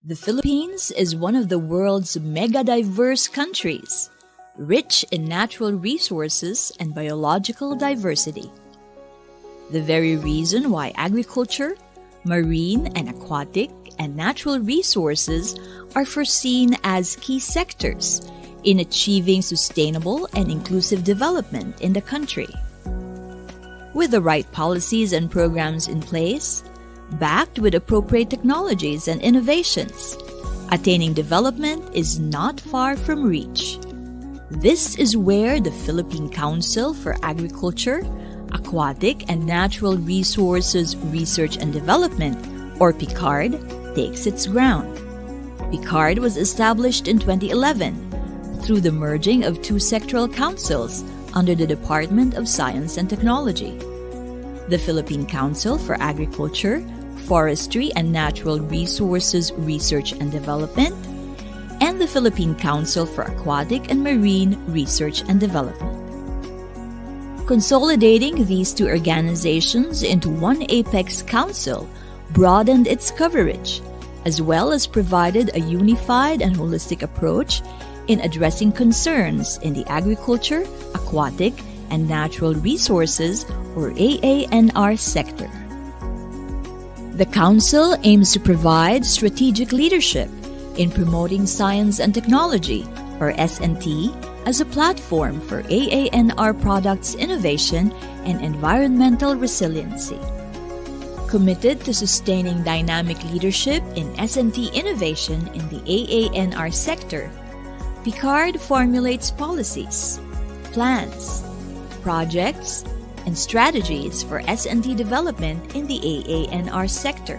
The Philippines is one of the world's mega-diverse countries, rich in natural resources and biological diversity. The very reason why agriculture, marine and aquatic, and natural resources are foreseen as key sectors in achieving sustainable and inclusive development in the country. With the right policies and programs in place, backed with appropriate technologies and innovations, attaining development is not far from reach. This is where the Philippine Council for Agriculture, Aquatic and Natural Resources Research and Development, or PCAARRD, takes its ground. PCAARRD was established in 2011 through the merging of two sectoral councils under the Department of Science and Technology: the Philippine Council for Agriculture, Forestry and Natural Resources Research and Development, and the Philippine Council for Aquatic and Marine Research and Development. Consolidating these two organizations into one apex council broadened its coverage, as well as provided a unified and holistic approach in addressing concerns in the agriculture, aquatic, and natural resources, or AANR sector. The Council aims to provide strategic leadership in promoting science and technology, or S&T, as a platform for AANR products innovation and environmental resiliency. Committed to sustaining dynamic leadership in S&T innovation in the AANR sector, PCAARRD formulates policies, plans, projects, and strategies for S&T development in the AANR sector.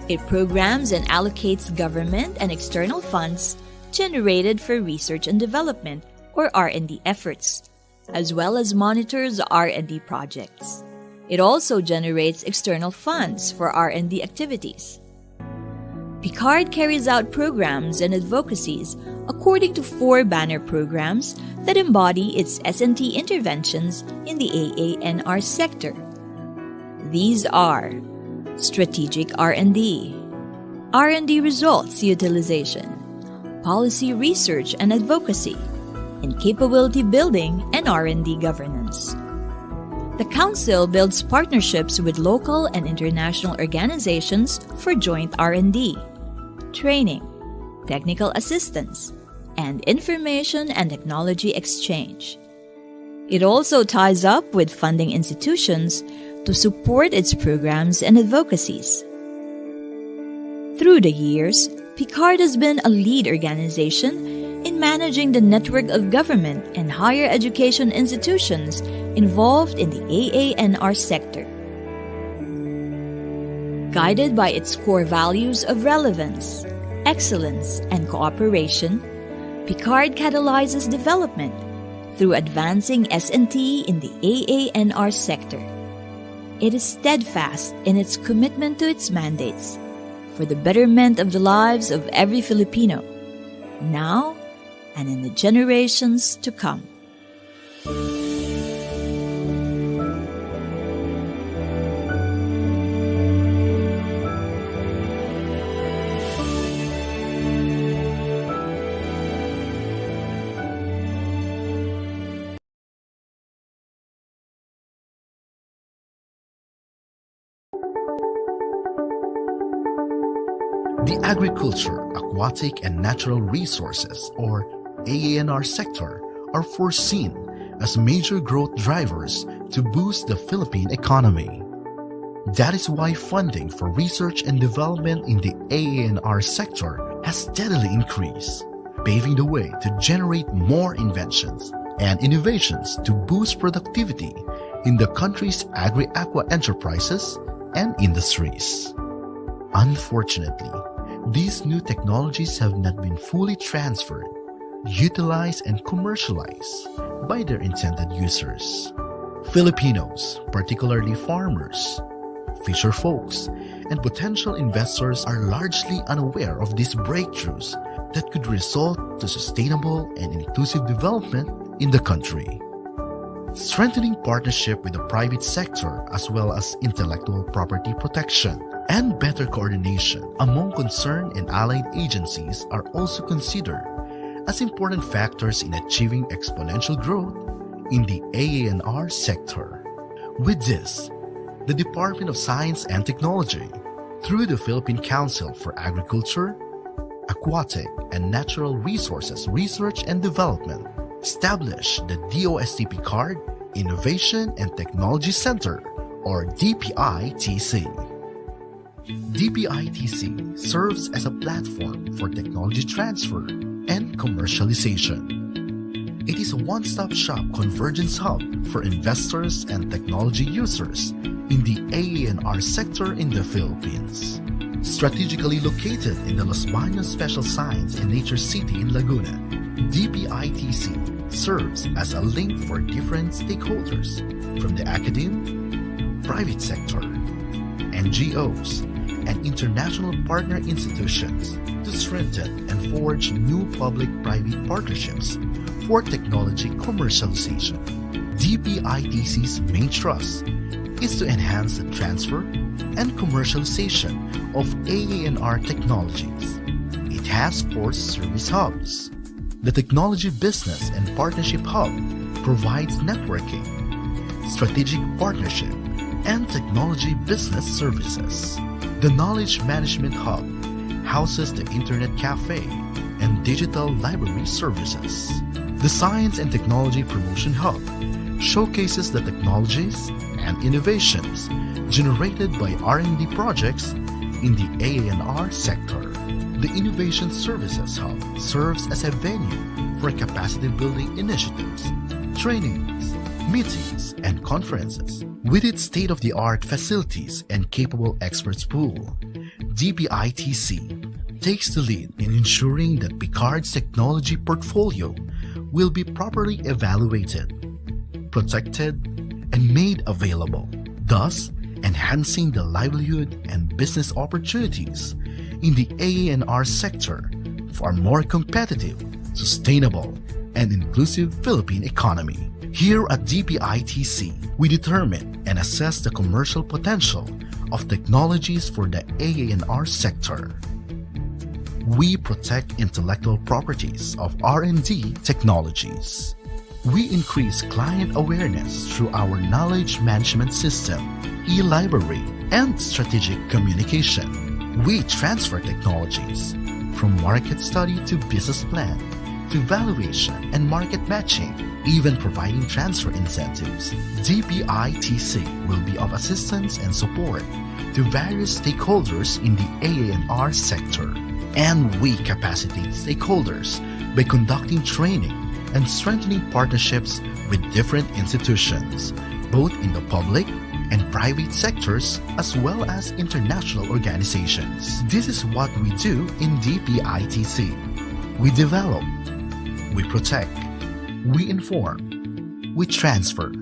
It programs and allocates government and external funds generated for research and development, or R&D efforts, as well as monitors R&D projects. It also generates external funds for R&D activities. PCAARRD carries out programs and advocacies according to 4 banner programs that embody its S&T interventions in the AANR sector. These are strategic R&D, R&D results utilization, policy research and advocacy, and capability building and R&D governance. The Council builds partnerships with local and international organizations for joint R&D, training, technical assistance, and information and technology exchange. It also ties up with funding institutions to support its programs and advocacies. Through the years, PCAARRD has been a lead organization in managing the network of government and higher education institutions involved in the AANR sector. Guided by its core values of relevance, excellence, and cooperation, PCAARRD catalyzes development through advancing S&T in the AANR sector. It is steadfast in its commitment to its mandates for the betterment of the lives of every Filipino, now and in the generations to come. The agriculture, aquatic, and natural resources, or AANR sector, are foreseen as major growth drivers to boost the Philippine economy. That is why funding for research and development in the AANR sector has steadily increased, paving the way to generate more inventions and innovations to boost productivity in the country's agri-aqua enterprises and industries. Unfortunately, these new technologies have not been fully transferred, utilized, and commercialized by their intended users. Filipinos, particularly farmers, fisher folks, and potential investors are largely unaware of these breakthroughs that could result to sustainable and inclusive development in the country. Strengthening partnership with the private sector as well as intellectual property protection and better coordination among concerned and allied agencies are also considered as important factors in achieving exponential growth in the AANR sector. With this, the Department of Science and Technology, through the Philippine Council for Agriculture, Aquatic and Natural Resources Research and Development, established the DOSTP-CAARRD Innovation and Technology Center, or DPITC. DPITC serves as a platform for technology transfer and commercialization. It is a one-stop shop convergence hub for investors and technology users in the AANR sector in the Philippines. Strategically located in the Los Banos Special Science and Nature City in Laguna, DPITC serves as a link for different stakeholders from the academe, private sector, NGOs, and international partner institutions to strengthen and forge new public-private partnerships for technology commercialization. DPITC's main thrust is to enhance the transfer and commercialization of AANR technologies. It has 4 service hubs. The Technology Business and Partnership Hub provides networking, strategic partnership, and technology business services. The Knowledge Management Hub houses the Internet Cafe and digital library services. The Science and Technology Promotion Hub showcases the technologies and innovations generated by R&D projects in the AANR sector. The Innovation Services Hub serves as a venue for capacity building initiatives, trainings, meetings, and conferences. With its state-of-the-art facilities and capable experts pool, DPITC takes the lead in ensuring that PCAARRD's technology portfolio will be properly evaluated, protected, and made available, thus enhancing the livelihood and business opportunities in the AANR sector for a more competitive, sustainable, and inclusive Philippine economy. Here at DPITC, we determine and assess the commercial potential of technologies for the AANR sector. We protect intellectual properties of R&D technologies. We increase client awareness through our knowledge management system, e-library, and strategic communication. We transfer technologies from market study to business plan, to valuation and market matching, even providing transfer incentives. DPITC will be of assistance and support to various stakeholders in the AANR sector. And we capacitate stakeholders by conducting training and strengthening partnerships with different institutions, both in the public and private sectors, as well as international organizations. This is what we do in DPITC. We develop, we protect, we inform, we transfer,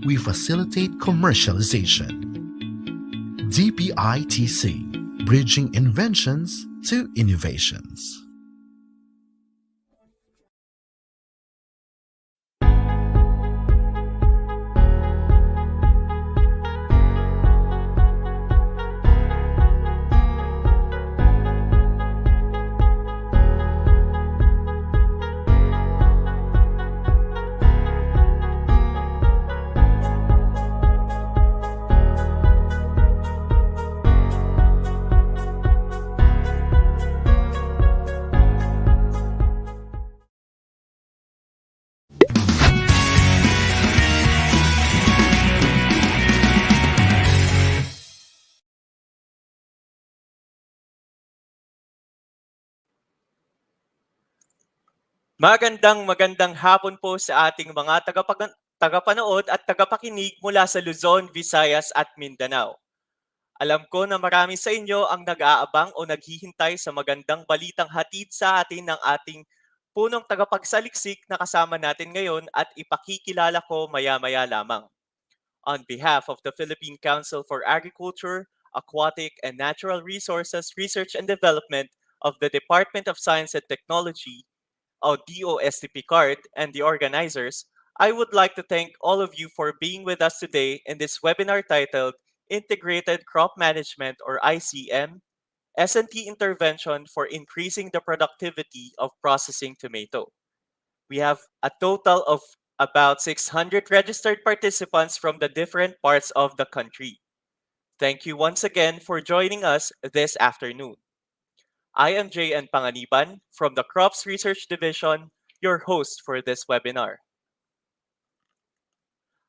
we facilitate commercialization. DPITC, bridging inventions to innovations. Magandang hapon po sa ating mga tagapanood at tagapakinig mula sa Luzon, Visayas at Mindanao. Alam ko na marami sa inyo ang nag-aabang o naghihintay sa magandang balitang hatid sa atin ng ating punong tagapagsaliksik na kasama natin ngayon at ipakikilala ko maya-maya lamang. On behalf of the Philippine Council for Agriculture, Aquatic and Natural Resources Research and Development of the Department of Science and Technology, or DOSTP-CAARRD, and the organizers, I would like to thank all of you for being with us today in this webinar titled Integrated Crop Management or ICM, S&T intervention for increasing the productivity of processing tomato. We have a total of about 600 registered participants from the different parts of the country. Thank you once again for joining us this afternoon. I am J.N. Panganiban from the Crops Research Division, your host for this webinar.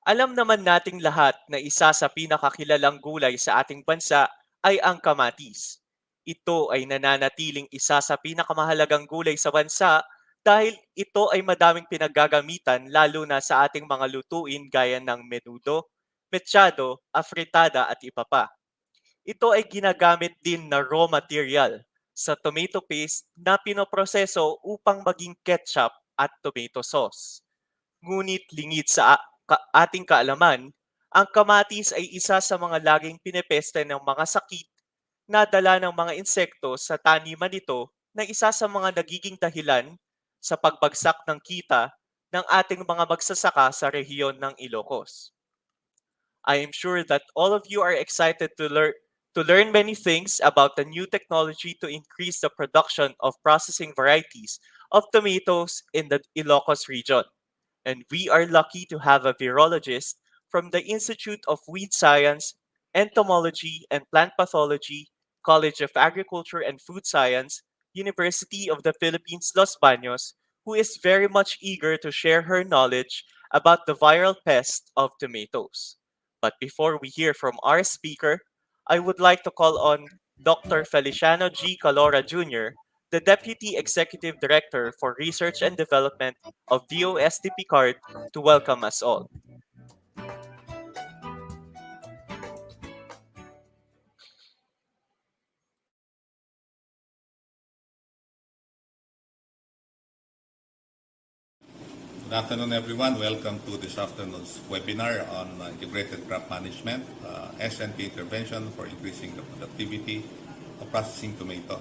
Alam naman nating lahat na isa sa pinakakilalang gulay sa ating bansa ay ang kamatis. Ito ay nananatiling isa sa pinakamahalagang gulay sa bansa dahil ito ay madaming pinaggagamitan lalo na sa ating mga lutuin gaya ng menudo, mechado, afritada at iba pa. Ito ay ginagamit din na raw material sa tomato paste na pinoproseso upang maging ketchup at tomato sauce. Ngunit lingid sa ating kaalaman, ang kamatis ay isa sa mga laging pinepeste ng mga sakit na dala ng mga insekto sa taniman nito na isa sa mga nagiging dahilan sa pagbagsak ng kita ng ating mga magsasaka sa rehiyon ng Ilocos. I am sure that all of you are excited to learn many things about the new technology to increase the production of processing varieties of tomatoes in the Ilocos region. And we are lucky to have a virologist from the Institute of Weed Science, Entomology and Plant Pathology, College of Agriculture and Food Science, University of the Philippines Los Banos, who is very much eager to share her knowledge about the viral pest of tomatoes. But before we hear from our speaker, I would like to call on Dr. Feliciano G. Calora Jr., the Deputy Executive Director for Research and Development of DOST PCAARRD, to welcome us all. Good afternoon, everyone. Welcome to this afternoon's webinar on integrated crop management, S&P intervention for increasing the productivity of processing tomato.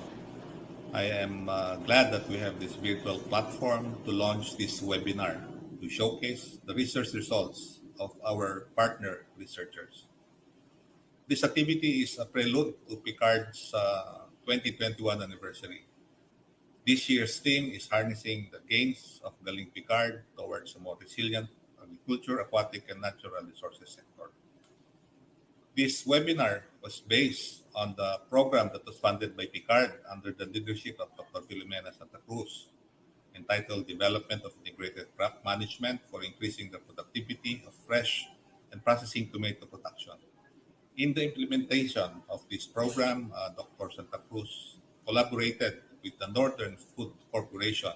I am glad that we have this virtual platform to launch this webinar to showcase the research results of our partner researchers. This activity is a prelude to PCAARRD's 2021 anniversary. This year's theme is harnessing the gains of Galing PCAARRD towards a more resilient agriculture, aquatic, and natural resources sector. This webinar was based on the program that was funded by PCAARRD under the leadership of Dr. Filomena Cruz, entitled Development of Integrated Crop Management for Increasing the Productivity of Fresh and Processing Tomato Production. In the implementation of this program, Dr. Santa Cruz collaborated with the Northern Food Corporation,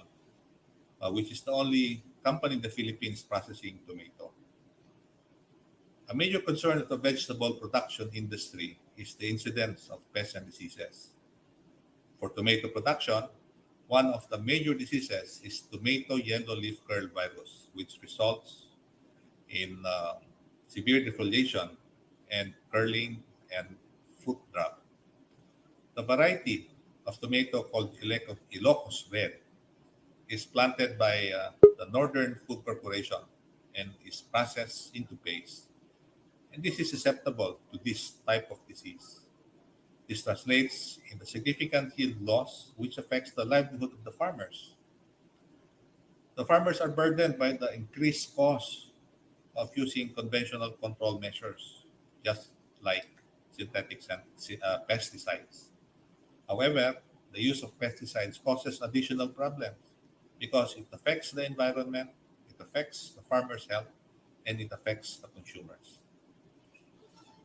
which is the only company in the Philippines processing tomato. A major concern of the vegetable production industry is the incidence of pests and diseases. For tomato production, one of the major diseases is tomato yellow leaf curl virus, which results in severe defoliation and curling and fruit drop. The variety of tomato called Ilocos Red is planted by the Northern Food Corporation and is processed into paste. And this is susceptible to this type of disease. This translates in the significant yield loss, which affects the livelihood of the farmers. The farmers are burdened by the increased cost of using conventional control measures, just like synthetic pesticides. However, the use of pesticides causes additional problems because it affects the environment, it affects the farmers' health, and it affects the consumers.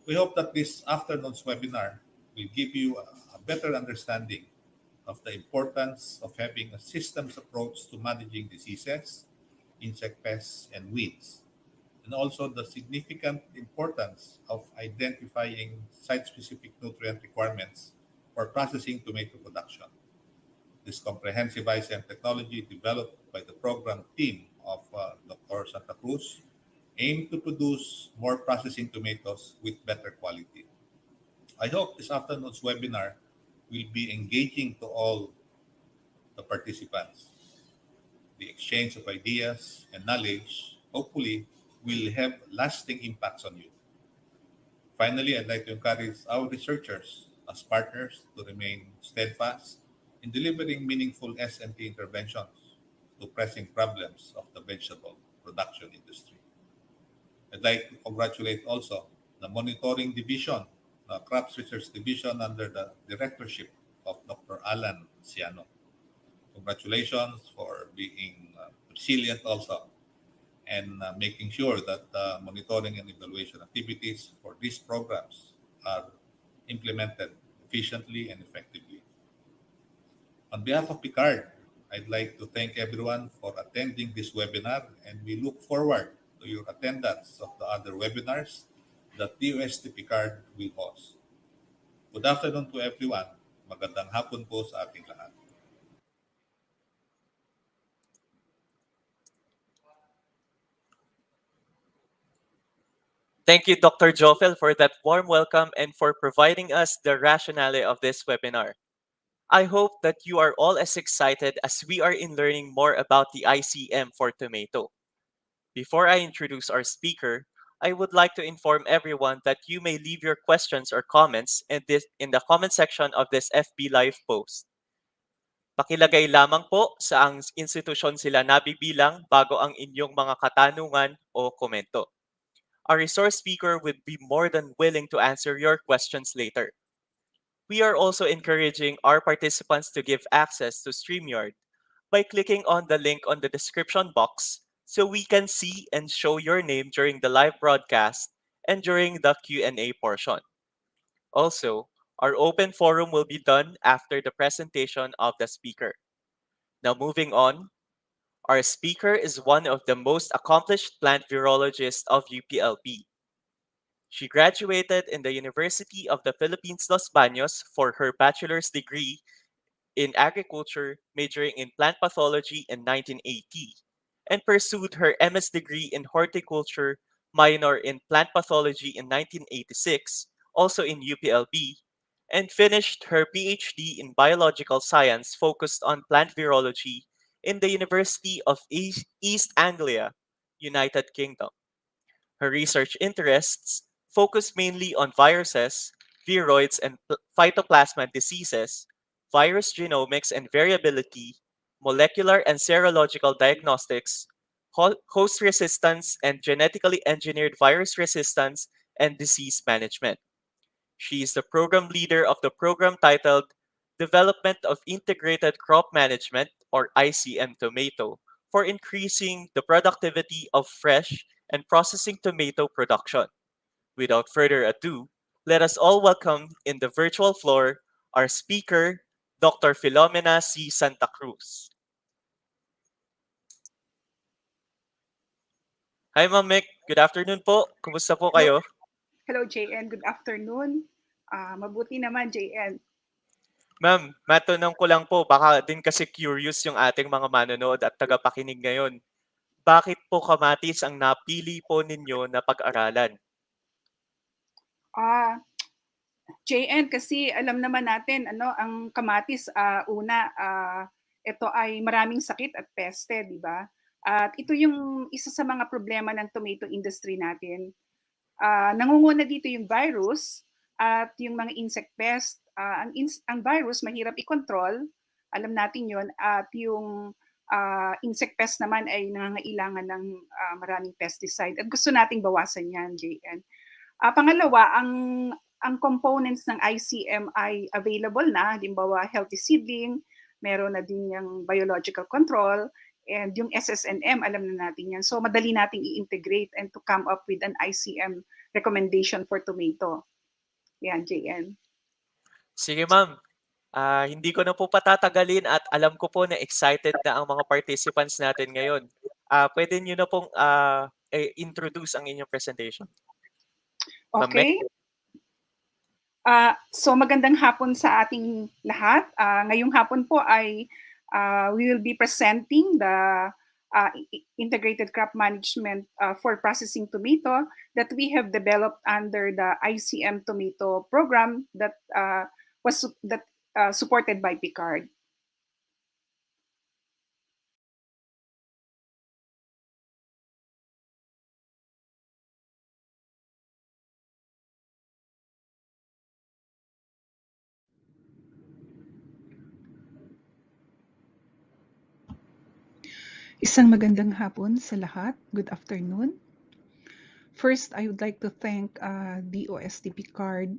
We hope that this afternoon's webinar will give you a better understanding of the importance of having a systems approach to managing diseases, insect pests, and weeds, and also the significant importance of identifying site-specific nutrient requirements for processing tomato production. This comprehensive ICM technology developed by the program team of Dr. Santa Cruz aim to produce more processing tomatoes with better quality. I hope this afternoon's webinar will be engaging to all the participants. The exchange of ideas and knowledge hopefully will have lasting impacts on you. Finally, I'd like to encourage our researchers as partners to remain steadfast in delivering meaningful S&T interventions to pressing problems of the vegetable production industry. I'd like to congratulate also the Monitoring Division, the Crops Research Division under the directorship of Dr. Alan Ciano. Congratulations for being resilient also and making sure that monitoring and evaluation activities for these programs are implemented efficiently and effectively. On behalf of PCAARRD, I'd like to thank everyone for attending this webinar, and we look forward to your attendance of the other webinars that DOST PCAARRD will host. Good afternoon to everyone. Magandang hapon po sa ating lahat. Thank you, Dr. Jofel, for that warm welcome and for providing us the rationale of this webinar. I hope that you are all as excited as we are in learning more about the ICM for tomato. Before I introduce our speaker, I would like to inform everyone that you may leave your questions or comments in the comment section of this FB Live post. Pakilagay lamang po sa ang institusyon sila nabibilang bago ang inyong mga katanungan o komento. Our resource speaker would be more than willing to answer your questions later. We are also encouraging our participants to give access to StreamYard by clicking on the link on the description box so we can see and show your name during the live broadcast and during the Q&A portion. Also, our open forum will be done after the presentation of the speaker. Now moving on, our speaker is one of the most accomplished plant virologists of UPLB. She graduated in the University of the Philippines Los Banos for her bachelor's degree in agriculture, majoring in plant pathology in 1980, and pursued her MS degree in horticulture, minor in plant pathology in 1986, also in UPLB, and finished her PhD in biological science focused on plant virology in the University of East Anglia, United Kingdom. Her research interests focus mainly on viruses, viroids, and phytoplasma diseases, virus genomics and variability, molecular and serological diagnostics, host resistance, and genetically engineered virus resistance and disease management. She is the program leader of the program titled Development of Integrated Crop Management, or ICM Tomato, for increasing the productivity of fresh and processing tomato production. Without further ado, let us all welcome in the virtual floor our speaker, Dr. Filomena C. Santa Cruz. Hi, Ma'am Mick. Good afternoon po. Kumusta po Hello, kayo? hello JN. Good afternoon. Mabuti naman JN. Ma'am, matanong ko lang po, baka din kasi curious yung ating mga manonood at tagapakinig ngayon. Bakit po kamatis ang napili po ninyo na pag-aralan? Ah, JN kasi alam naman natin ang kamatis ito ay maraming sakit at peste, di ba? At ito yung isa sa mga problema ng tomato industry natin. Nangunguna dito yung virus at yung mga insect pest. Ang virus mahirap i-control, alam natin yon, at yung insect pest naman ay nangangailangan ng maraming pesticide. At gusto nating bawasan yan, JN. Pangalawa, ang components ng ICM ay available na, halimbawa healthy seedling, meron na din yung biological control, and yung SSNM, alam na natin yan. So madali nating i-integrate and to come up with an ICM recommendation for tomato. Yan, JN. Sige, ma'am. Hindi ko na po patatagalin at alam ko po na excited na ang mga participants natin ngayon. Pwede nyo na pong introduce ang inyong presentation. Ma'am Mick? Okay. So magandang hapon sa ating lahat. Ngayong hapon po ay we will be presenting the integrated crop management for processing tomato that we have developed under the ICM tomato program that was supported by PCAARRD. Isang magandang hapon sa lahat. Good afternoon. First, I would like to thank DOSTP card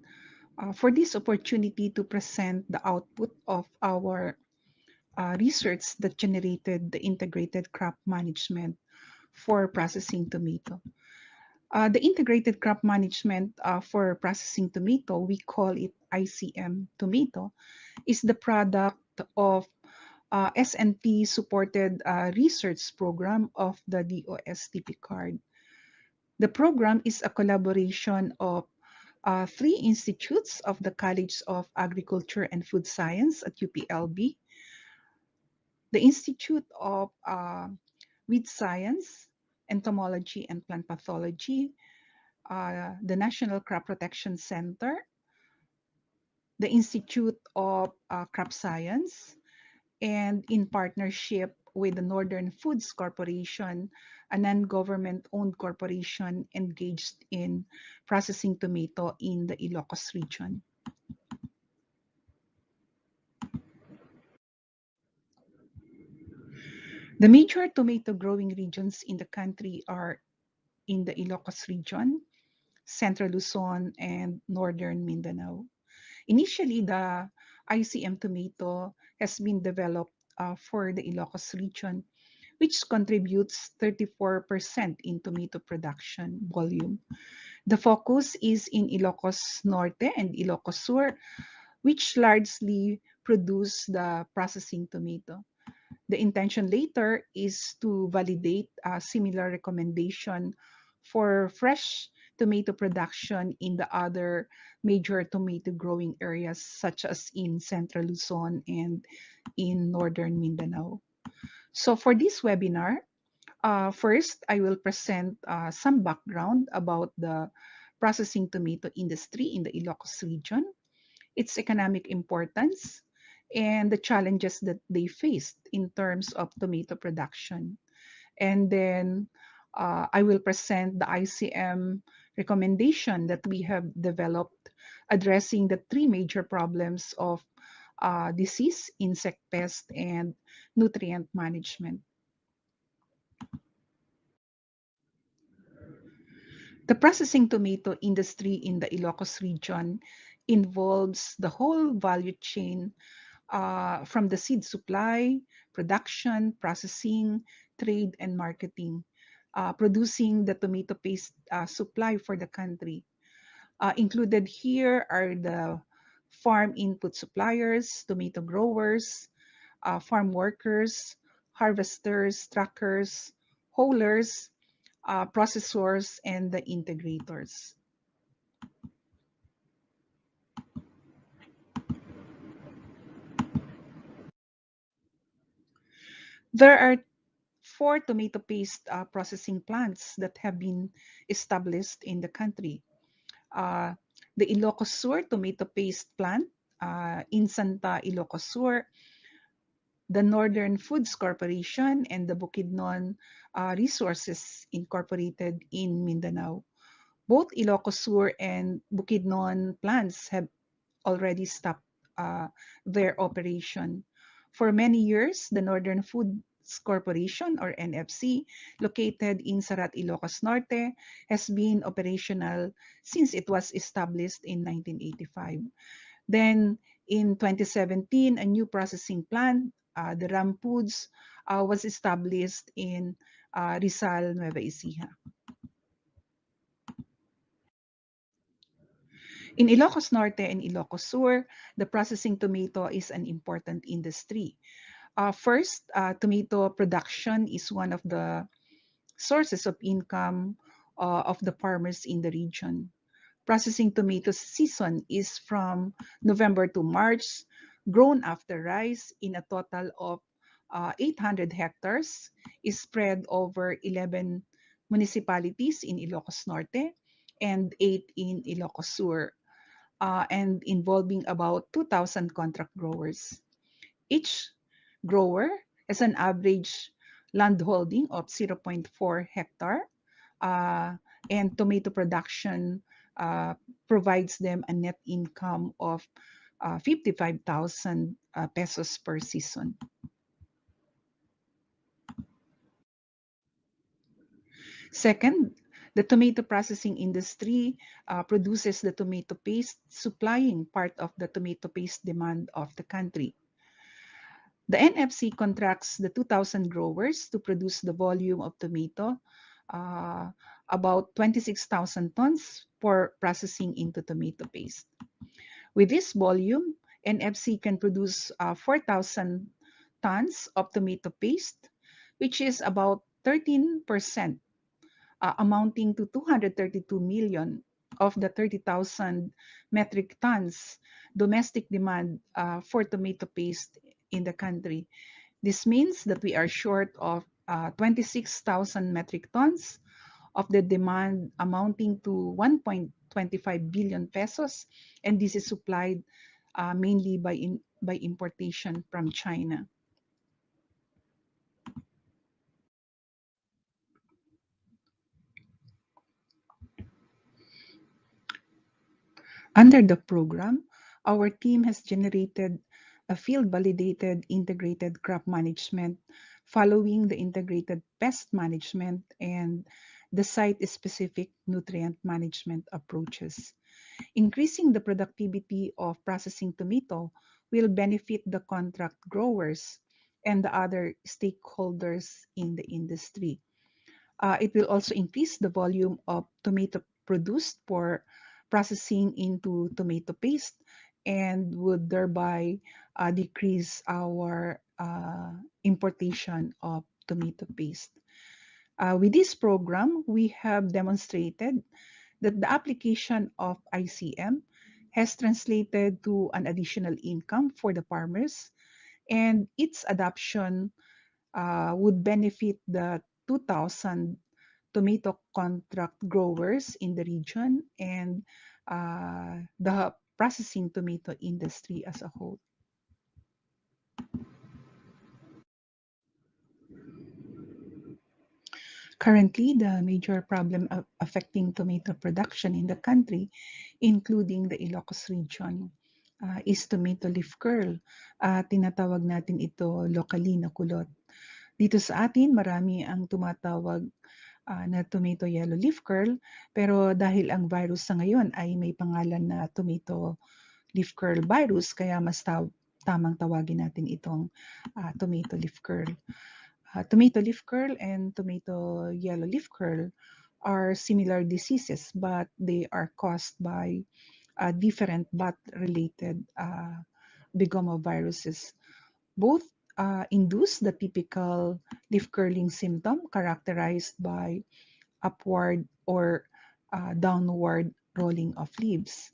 for this opportunity to present the output of our research that generated the integrated crop management for processing tomato. The integrated crop management for processing tomato, we call it ICM tomato, is the product of SNP supported research program of the DOSTP card. The program is a collaboration of three institutes of the College of Agriculture and Food Science at UPLB, the Institute of Weed Science, Entomology and Plant Pathology, the National Crop Protection Center, the Institute of Crop Science, and in partnership with the Northern Foods Corporation, a non-government owned corporation engaged in processing tomato in the Ilocos region. The major tomato growing regions in the country are in the Ilocos region, Central Luzon, and Northern Mindanao. Initially, the ICM tomato has been developed for the Ilocos region, which contributes 34% in tomato production volume. The focus is in Ilocos Norte and Ilocos Sur, which largely produce the processing tomato. The intention later is to validate a similar recommendation for fresh tomato production in the other major tomato growing areas, such as in Central Luzon and in Northern Mindanao. So for this webinar, first, I will present some background about the processing tomato industry in the Ilocos region, its economic importance, and the challenges that they faced in terms of tomato production. And then I will present the ICM recommendation that we have developed addressing the three major problems of disease, insect pest, and nutrient management. The processing tomato industry in the Ilocos region involves the whole value chain from the seed supply, production, processing, trade, and marketing, producing the tomato paste supply for the country. Included here are the farm input suppliers, tomato growers, farm workers, harvesters, trackers, haulers, processors, and the integrators. There are four tomato paste processing plants that have been established in the country. Uh, the Ilocos Sur tomato paste plant in Santa Ilocos Sur, the Northern Foods Corporation, and the Bukidnon Resources Incorporated in Mindanao. Both Ilocos Sur and Bukidnon plants have already stopped their operation. For many years, the Northern Foods Corporation, or NFC, located in Sarat, Ilocos Norte, has been operational since it was established in 1985. Then in 2017, a new processing plant, the Ram Foods, was established in Rizal, Nueva Ecija. In Ilocos Norte and Ilocos Sur, the processing tomato is an important industry. First, tomato production is one of the sources of income of the farmers in the region. Processing tomato season is from November to March, grown after rice in a total of 800 hectares, is spread over 11 municipalities in Ilocos Norte and 8 in Ilocos Sur, and involving about 2,000 contract growers. Each grower has an average land holding of 0.4 hectare, and tomato production provides them a net income of 55,000 pesos per season. Second, the tomato processing industry produces the tomato paste, supplying part of the tomato paste demand of the country. The NFC contracts the 2,000 growers to produce the volume of tomato, uh, about 26,000 tons for processing into tomato paste. With this volume, NFC can produce 4,000 tons of tomato paste, which is about 13%, amounting to 232 million of the 30,000 metric tons domestic demand for tomato paste in the country. This means that we are short of 26,000 metric tons of the demand amounting to 1.25 billion pesos, and this is supplied mainly by importation from China. Under the program, our team has generated a field-validated integrated crop management following the integrated pest management and the site-specific nutrient management approaches. Increasing the productivity of processing tomato will benefit the contract growers and the other stakeholders in the industry. It will also increase the volume of tomato produced for processing into tomato paste and would thereby decrease our importation of tomato paste. With this program, we have demonstrated that the application of ICM has translated to an additional income for the farmers, and its adoption would benefit the 2,000 tomato contract growers in the region and the processing tomato industry as a whole. Currently, the major problem affecting tomato production in the country, including the Ilocos region, is tomato leaf curl. Tinatawag natin ito locally na kulot. Dito sa atin, marami ang tumatawag na tomato yellow leaf curl, pero dahil ang virus sa ngayon ay may pangalan na tomato leaf curl virus, kaya mas tamang tawagin natin itong tomato leaf curl. Tomato leaf curl and tomato yellow leaf curl are similar diseases, but they are caused by different bat-related begomoviruses. Both induce the typical leaf curling symptom characterized by upward or downward rolling of leaves.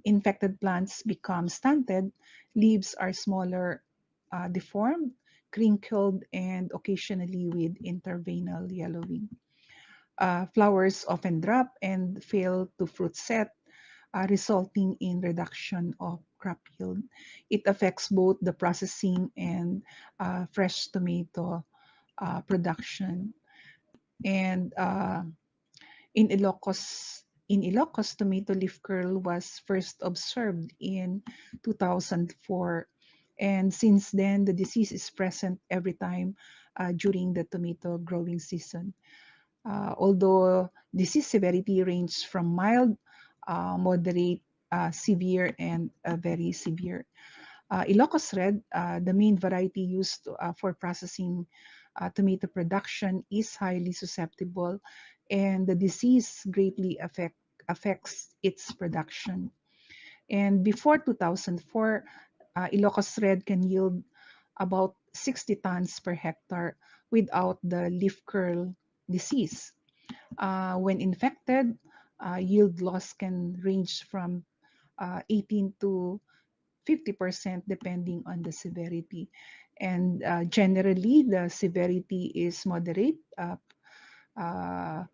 Infected plants become stunted, leaves are smaller, deformed, crinkled, and occasionally with interveinal yellowing. Flowers often drop and fail to fruit set, resulting in reduction of crop yield. It affects both the processing and fresh tomato production. And in Ilocos, tomato leaf curl was first observed in 2004. And since then, the disease is present every time during the tomato growing season. Although disease severity ranges from mild, moderate, severe, and very severe. Ilocos Red, the main variety used for processing tomato production, is highly susceptible, and the disease greatly affects its production. And before 2004, Ilocos Red can yield about 60 tons per hectare without the leaf curl disease. When infected, yield loss can range from 18 to 50% depending on the severity. And generally, the severity is moderate, uh,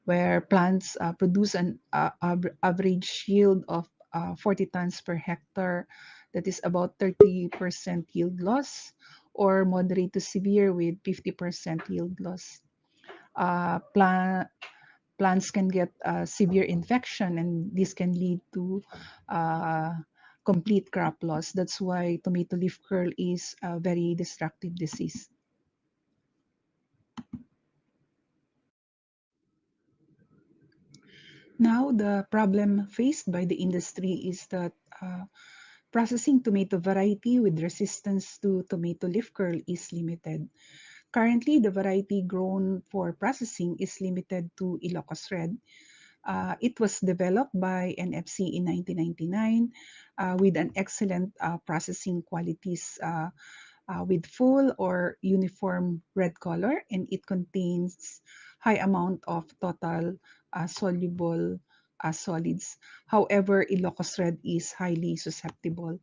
where plants produce an average yield of 40 tons per hectare. That is about 30% yield loss, or moderate to severe with 50% yield loss. Plants can get severe infection, and this can lead to complete crop loss. That's why tomato leaf curl is a very destructive disease. Now, the problem faced by the industry is that processing tomato variety with resistance to tomato leaf curl is limited. Currently, the variety grown for processing is limited to Ilocos Red. It was developed by NFC in 1999 with an excellent processing qualities with full or uniform red color, and it contains high amount of total soluble solids. However, Ilocos Red is highly susceptible.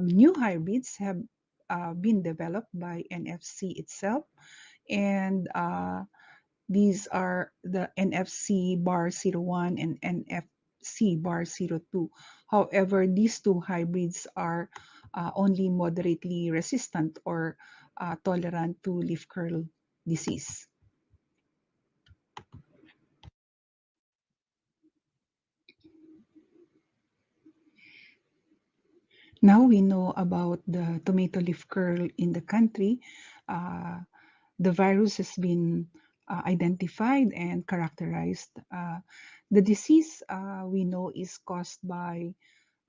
New hybrids have been developed by NFC itself, and these are the NFC bar 01 and NFC bar 02. However, these two hybrids are only moderately resistant or tolerant to leaf curl disease. Now we know about the tomato leaf curl in the country. Uh, the virus has been identified and characterized. The disease we know is caused by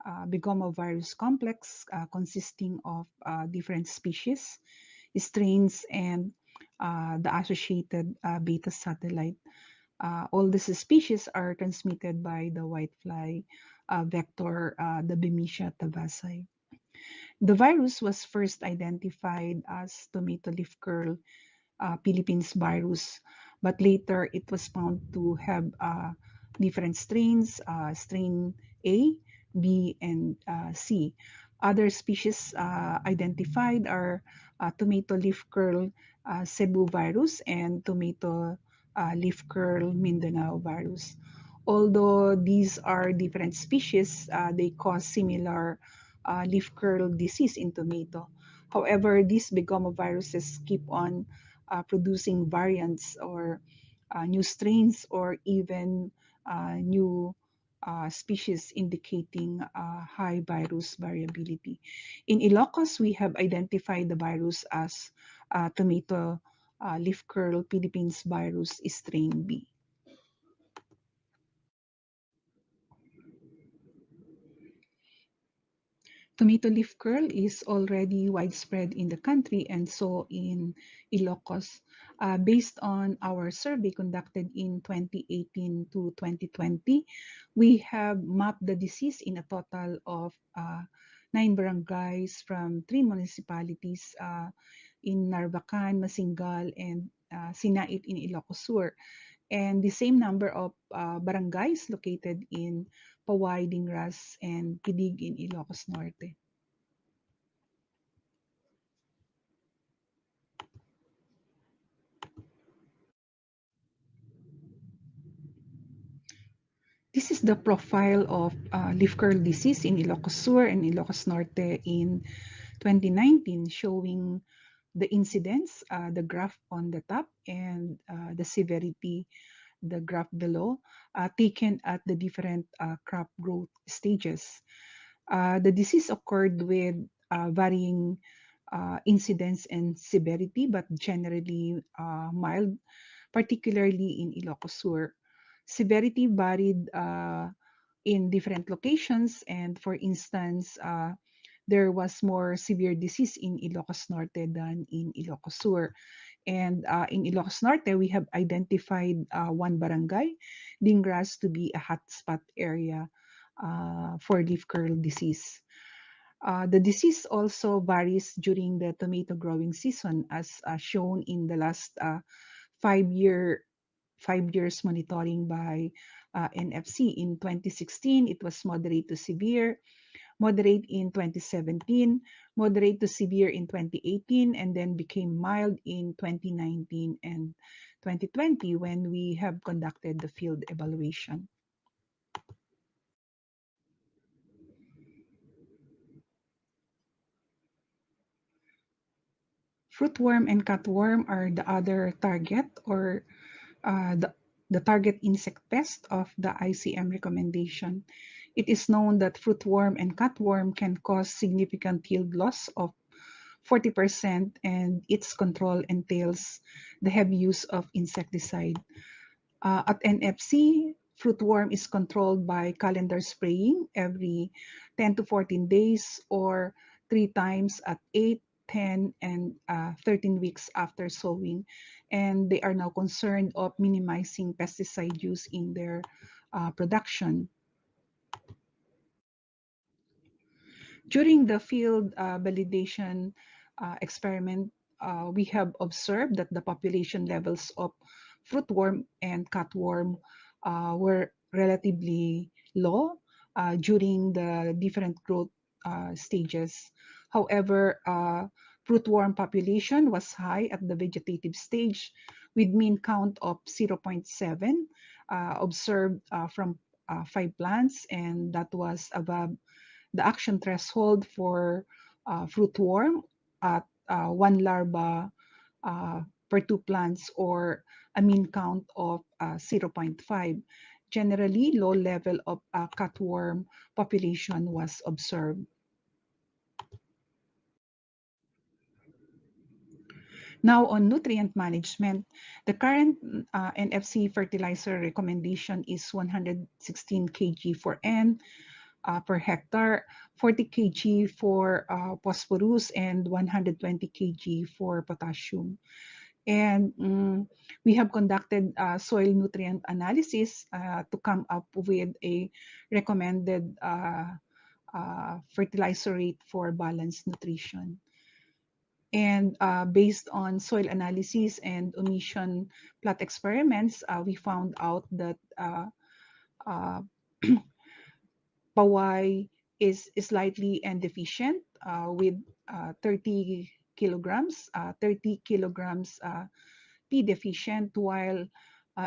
Bigoma virus complex consisting of different species, strains, and the associated beta satellite. All these species are transmitted by the whitefly vector, the Bemisia tabaci. The virus was first identified as tomato leaf curl Philippines virus, but later it was found to have different strains, strain A, B, and C. Other species identified are tomato leaf curl Cebu virus and tomato leaf curl Mindanao virus. Although these are different species, they cause similar leaf curl disease in tomato. However, these begomoviruses keep on producing variants or new strains or even new species indicating high virus variability. In Ilocos, we have identified the virus as tomato leaf curl Philippines virus strain B. Tomato leaf curl is already widespread in the country and so in Ilocos. Based on our survey conducted in 2018 to 2020, we have mapped the disease in a total of 9 barangays from 3 municipalities in Narvacan, Masingal, and Sinait in Ilocos Sur, and the same number of barangays located in Paway, Dingras, and Pidig in Ilocos Norte. This is the profile of leaf curl disease in Ilocos Sur and Ilocos Norte in 2019, showing the incidence, the graph on the top, and the severity, the graph below, taken at the different crop growth stages. The disease occurred with varying incidence and severity, but generally mild, particularly in Ilocos Sur. Severity varied in different locations, and for instance, there was more severe disease in Ilocos Norte than in Ilocos Sur. And in Ilocos Norte, we have identified one barangay, Dingras, to be a hotspot area for leaf curl disease. The disease also varies during the tomato growing season, as shown in the last 5 years monitoring by NFC. In 2016, it was moderate to severe, moderate in 2017, moderate to severe in 2018, and then became mild in 2019 and 2020 when we have conducted the field evaluation. Fruitworm and cutworm are the other target or the target insect pest of the ICM recommendation. It is known that fruitworm and cutworm can cause significant yield loss of 40%, and its control entails the heavy use of insecticide. At NFC, Fruitworm is controlled by calendar spraying every 10 to 14 days or 3 times at 8, 10, and 13 weeks after sowing. And they are now concerned of minimizing pesticide use in their production. During the field validation experiment, we have observed that the population levels of fruitworm and cutworm were relatively low during the different growth stages. However, fruitworm population was high at the vegetative stage with mean count of zero point 0.7 observed from 5 plants, and that was above the action threshold for fruitworm at 1 larva per 2 plants, or a mean count of zero point 0.5. Generally, low level of cutworm population was observed. Now on nutrient management, the current NFC fertilizer recommendation is 116 kg for N per hectare, 40 kg for phosphorus, and 120 kg for potassium. And we have conducted soil nutrient analysis to come up with a recommended fertilizer rate for balanced nutrition. And based on soil analysis and omission plot experiments, we found out that pawai is slightly N deficient with 30 kilograms, 30 kilograms P deficient, while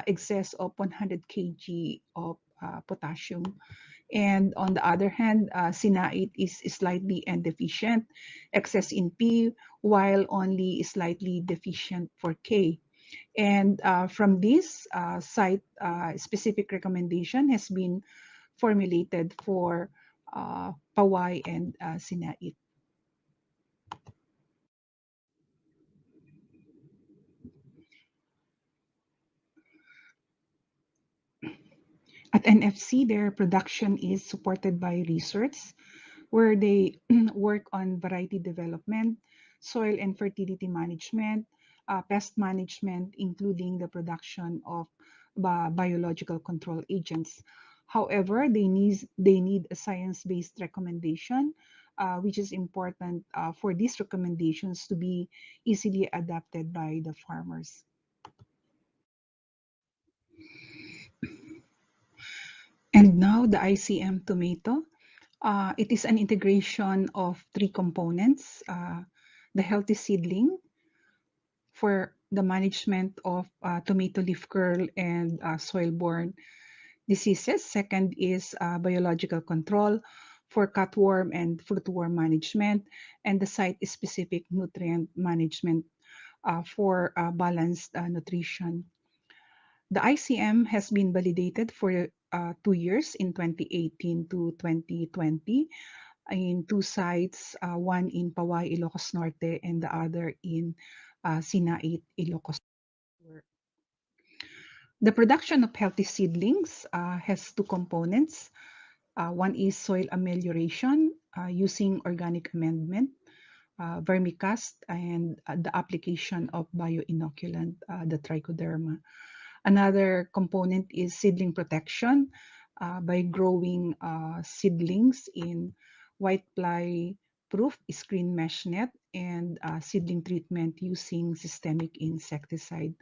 excess of 100 kg of potassium. And on the other hand, sinait is slightly N deficient, excess in P, while only slightly deficient for K. And from this, site-specific recommendation has been formulated for pawai and sinait. At NFC, their production is supported by research, where they work on variety development, soil and fertility management, pest management, including the production of biological control agents. However, they need a science-based recommendation, which is important for these recommendations to be easily adapted by the farmers. And now the ICM tomato. It is an integration of 3 components: the healthy seedling for the management of tomato leaf curl and soil-borne diseases. Second is biological control for cutworm and fruitworm management, and the site-specific nutrient management for balanced nutrition. The ICM has been validated for 2 years, in 2018 to 2020, in 2 sites, one in Paway, Ilocos Norte, and the other in Sinait, Ilocos Sur. The production of healthy seedlings has 2 components. One is soil amelioration using organic amendment, vermicast, and the application of bioinoculant, the trichoderma. Another component is seedling protection by growing seedlings in white ply proof screen mesh net, and seedling treatment using systemic insecticide.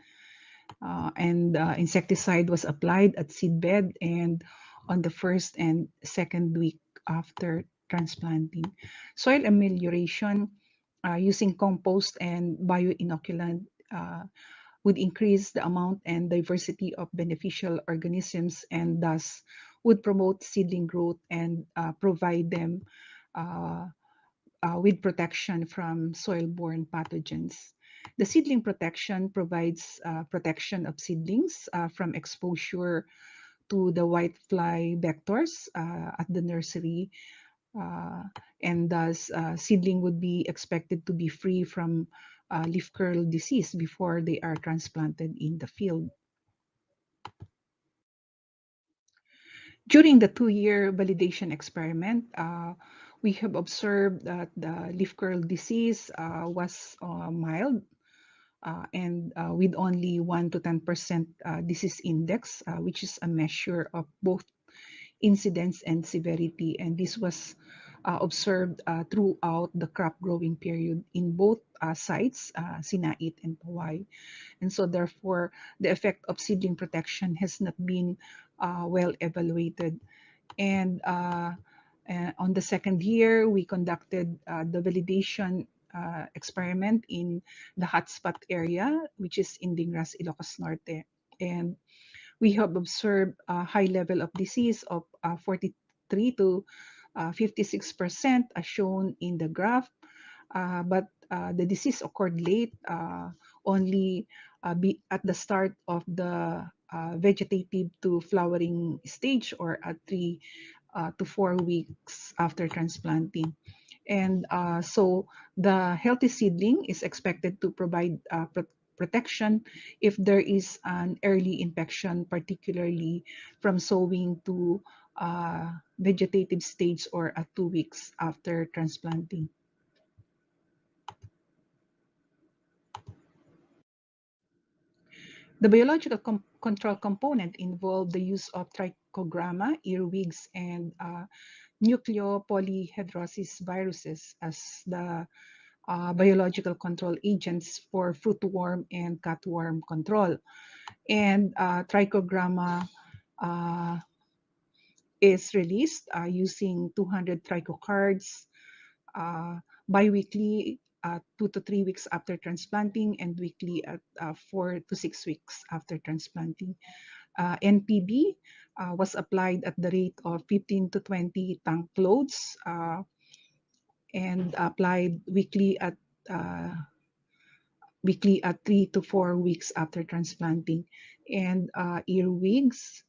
And insecticide was applied at seedbed and on the first and second week after transplanting. Soil amelioration using compost and bioinoculant would increase the amount and diversity of beneficial organisms, and thus would promote seedling growth and provide them uh, with protection from soil-borne pathogens. The seedling protection provides protection of seedlings from exposure to the whitefly vectors at the nursery, uh, and thus seedling would be expected to be free from leaf curl disease before they are transplanted in the field. During the 2-year validation experiment, we have observed that the leaf curl disease was mild and with only 1 to 10% disease index, which is a measure of both incidence and severity. And this was observed throughout the crop growing period in both sites, Sinait and Pawai. And so therefore, the effect of seedling protection has not been well evaluated. And on the second year, we conducted the validation experiment in the hotspot area, which is in Dingras, Ilocos Norte. And we have observed a high level of disease of 43 to 56% as shown in the graph. But the disease occurred late, only at the start of the vegetative to flowering stage, or at 3 to 4 weeks after transplanting. And so the healthy seedling is expected to provide protection if there is an early infection, particularly from sowing to vegetative stage or at 2 weeks after transplanting. The biological control component involved the use of trichogramma, earwigs, and nucleopolyhedrosis viruses as the biological control agents for fruitworm and cutworm control. And trichogramma is released using 200 trichocards biweekly 2 to 3 weeks after transplanting, and weekly at 4 to 6 weeks after transplanting. NPB was applied at the rate of 15 to 20 tank loads and applied uh, weekly at 3 to 4 weeks after transplanting. And earwigs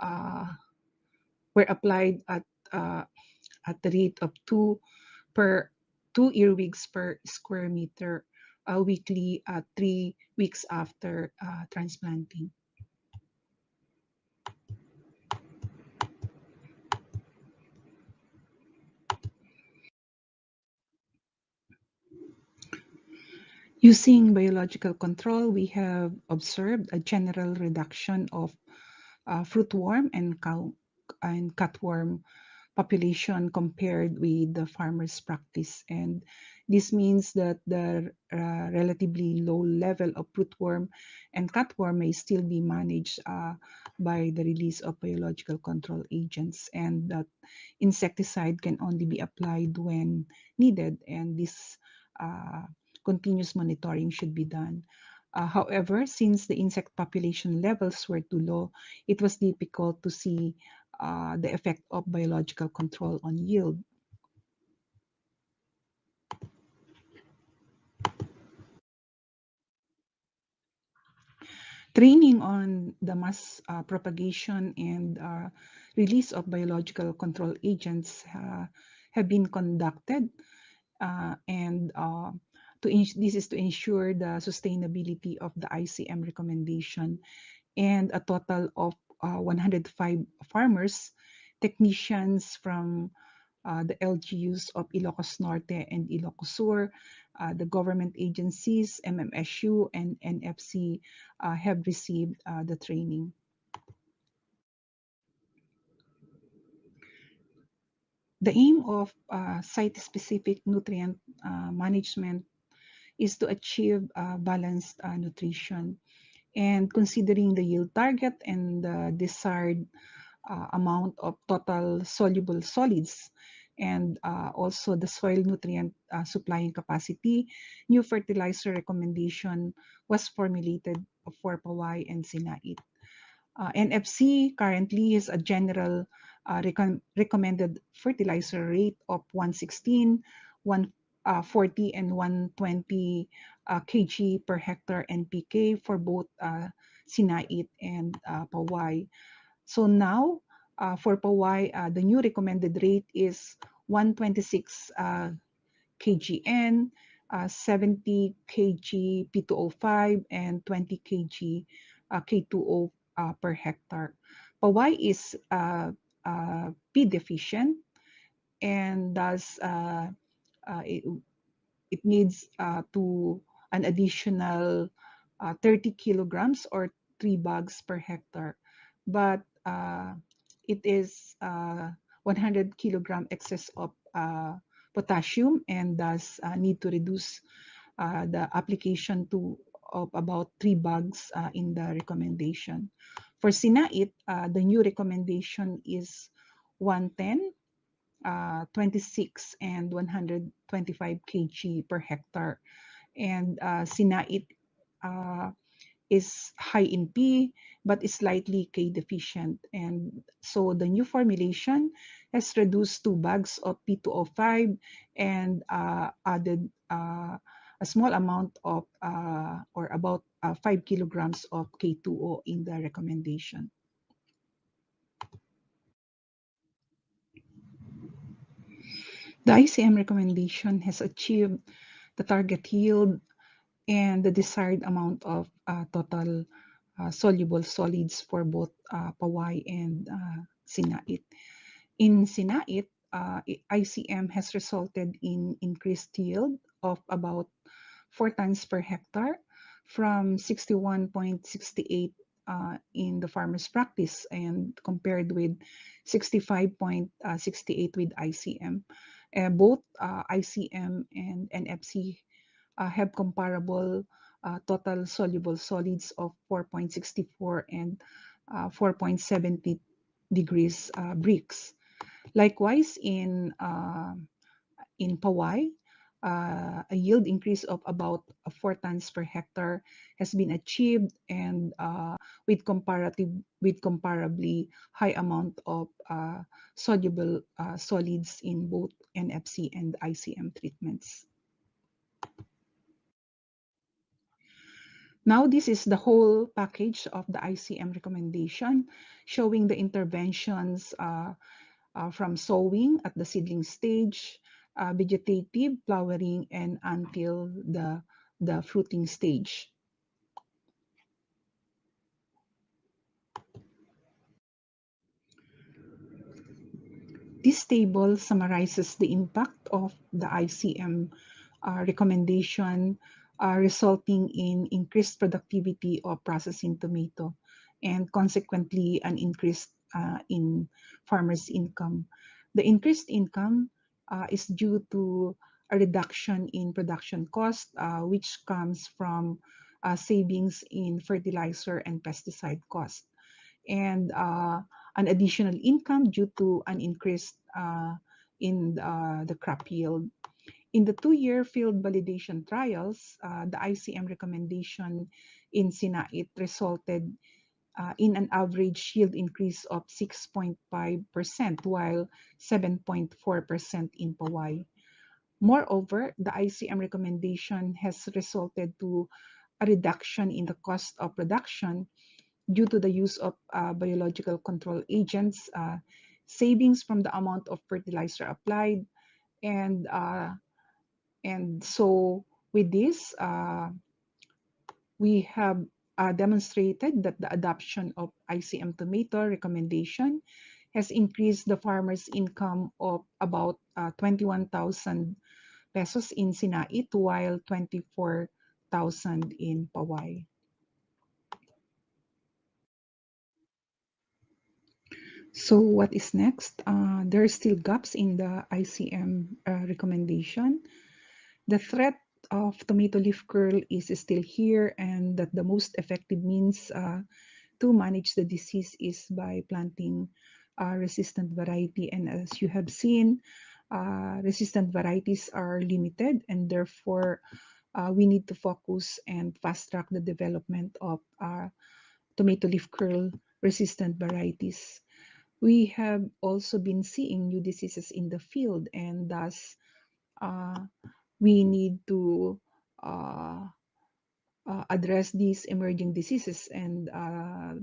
uh, were applied at the rate of two earwigs per square meter weekly at 3 weeks after transplanting. Using biological control, we have observed a general reduction of fruitworm and cutworm population compared with the farmer's practice. And this means that the relatively low level of rootworm and cutworm may still be managed by the release of biological control agents, and that insecticide can only be applied when needed, and this continuous monitoring should be done. However, since the insect population levels were too low, it was difficult to see the effect of biological control on yield. Training on the mass propagation and release of biological control agents have been conducted, and this is to ensure the sustainability of the ICM recommendation. And a total of 105 farmers, technicians from the LGUs of Ilocos Norte and Ilocos Sur, the government agencies, MMSU and NFC have received the training. The aim of site-specific nutrient management is to achieve balanced nutrition, and considering the yield target and the desired amount of total soluble solids, and also the soil nutrient supplying capacity, new fertilizer recommendation was formulated for Pawai and Sinait. NFC currently is a general recommended fertilizer rate of 116, 140, and 120 kg per hectare NPK for both Sinait and Pawai. So now, for Pawai, the new recommended rate is 126 kgN, 70 kg P2O5, and 20 kg K2O per hectare. Pawai is P deficient, and thus it needs to an additional 30 kilograms or 3 bags per hectare. But it is 100 kilogram excess of potassium, and thus need to reduce the application to of about 3 bags in the recommendation. For Sinait, the new recommendation is 110, 26, and 125 kg per hectare. And Sinait is high in P, but is slightly K deficient. And so the new formulation has reduced 2 bags of P2O5 and added a small amount of, or about 5 kilograms of K2O in the recommendation. The ICM recommendation has achieved the target yield and the desired amount of total soluble solids for both Pawai and Sinait. In Sinait, ICM has resulted in increased yield of about 4 tons per hectare from 61.68 in the farmer's practice, and compared with 65.68 with ICM. Both ICM and NFC have comparable total soluble solids of 4.64 and 4.70 degrees Brix. Likewise, in Pawai, a yield increase of about 4 tons per hectare has been achieved, and with comparably high amount of soluble solids in both NFC and ICM treatments. Now, this is the whole package of the ICM recommendation, showing the interventions from sowing at the seedling stage, vegetative, flowering, and until the fruiting stage. This table summarizes the impact of the ICM recommendation, resulting in increased productivity of processing tomato, and consequently an increase in farmers' income. The increased income is due to a reduction in production cost, which comes from savings in fertilizer and pesticide cost, and an additional income due to an increase in the crop yield. In the 2-year field validation trials, the ICM recommendation in Sinait resulted in an average yield increase of 6.5%, while 7.4% in Pawai. Moreover, the ICM recommendation has resulted to a reduction in the cost of production due to the use of biological control agents, savings from the amount of fertilizer applied, and so with this, we have demonstrated that the adoption of ICM tomato recommendation has increased the farmer's income of about 21,000 pesos in Sinait, while 24,000 in Pawai. So what is next? There are still gaps in the ICM recommendation. The threat of tomato leaf curl is still here, and that the most effective means to manage the disease is by planting resistant variety. And as you have seen, resistant varieties are limited, and therefore we need to focus and fast track the development of tomato leaf curl resistant varieties. We have also been seeing new diseases in the field, and thus we need to address these emerging diseases and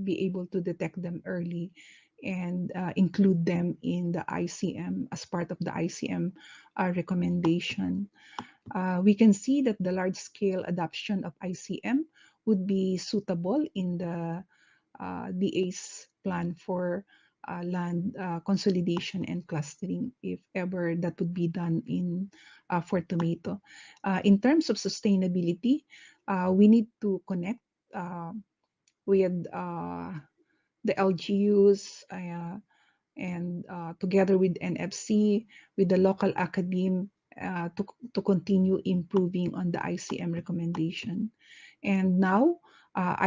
be able to detect them early and include them in the ICM as part of the ICM recommendation. We can see that the large-scale adoption of ICM would be suitable in the DA's plan for land consolidation and clustering if ever that would be done in for tomato. In terms of sustainability, we need to connect with the LGUs and together with NFC, with the local academe to continue improving on the ICM recommendation. And now the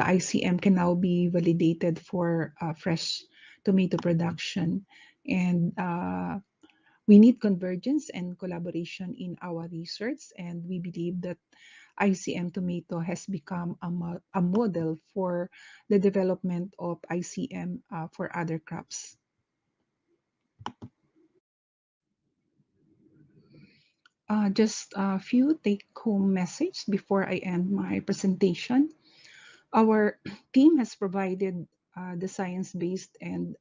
ICM can now be validated for fresh tomato production. And we need convergence and collaboration in our research. And we believe that ICM tomato has become a model for the development of ICM for other crops. Just a few take-home messages before I end my presentation. Our team has provided the science-based and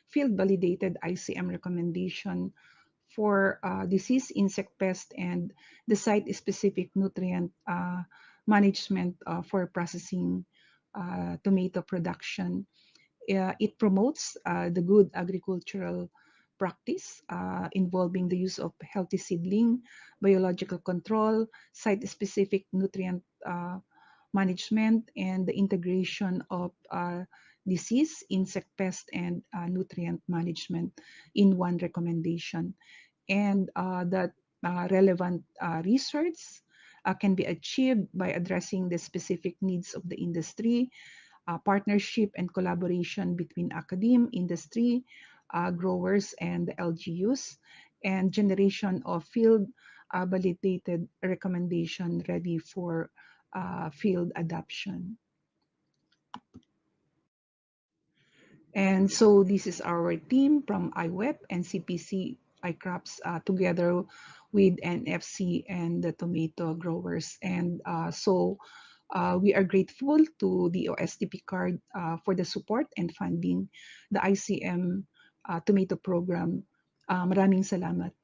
field-validated ICM recommendation for disease, insect pest, and the site-specific nutrient management for processing tomato production. It promotes the good agricultural practice involving the use of healthy seedling, biological control, site-specific nutrient management, and the integration of disease, insect pest, and nutrient management in one recommendation. And that relevant research can be achieved by addressing the specific needs of the industry, partnership and collaboration between academe, industry, growers, and the LGUs, and generation of field validated recommendation ready for field adoption. And so this is our team from IWEP and CPC iCrops together with NFC and the tomato growers. And we are grateful to the OSTP card for the support and funding the ICM tomato program. Maraming salamat.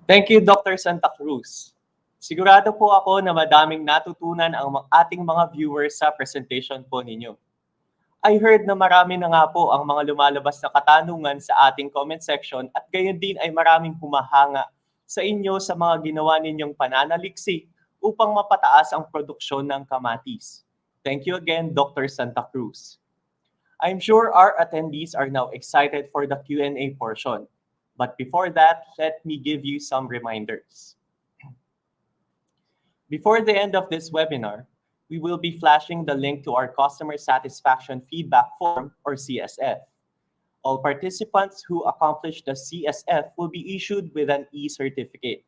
Thank you, Dr. Santa Cruz. Sigurado po ako na madaming natutunan ang ating mga viewers sa presentation po ninyo. I heard na marami na nga po ang mga lumalabas na katanungan sa ating comment section at gayon din ay maraming humahanga sa inyo sa mga ginawa ninyong pananaliksik upang mapataas ang produksyon ng kamatis. Thank you again, Dr. Santa Cruz. I'm sure our attendees are now excited for the Q&A portion. But before that, let me give you some reminders. Before the end of this webinar, we will be flashing the link to our Customer Satisfaction Feedback Form, or CSF. All participants who accomplish the CSF will be issued with an e-certificate.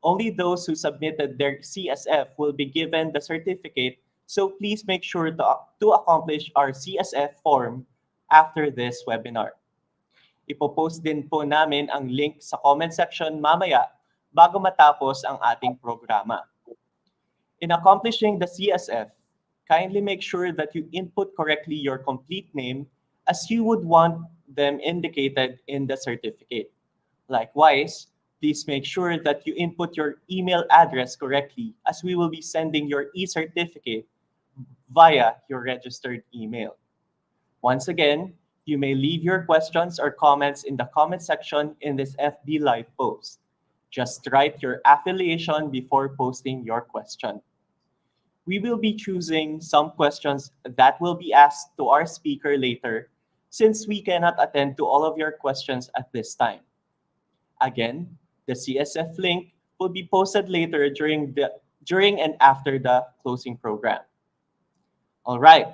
Only those who submitted their CSF will be given the certificate, so please make sure to accomplish our CSF form after this webinar. Ipopost din po namin ang link sa comment section mamaya bago matapos ang ating programa. In accomplishing the CSF, kindly make sure that you input correctly your complete name as you would want them indicated in the certificate. Likewise, please make sure that you input your email address correctly as we will be sending your e-certificate via your registered email. Once again, you may leave your questions or comments in the comment section in this FB Live post. Just write your affiliation before posting your question. We will be choosing some questions that will be asked to our speaker later, since we cannot attend to all of your questions at this time. Again, the CSF link will be posted later during and after the closing program. All right,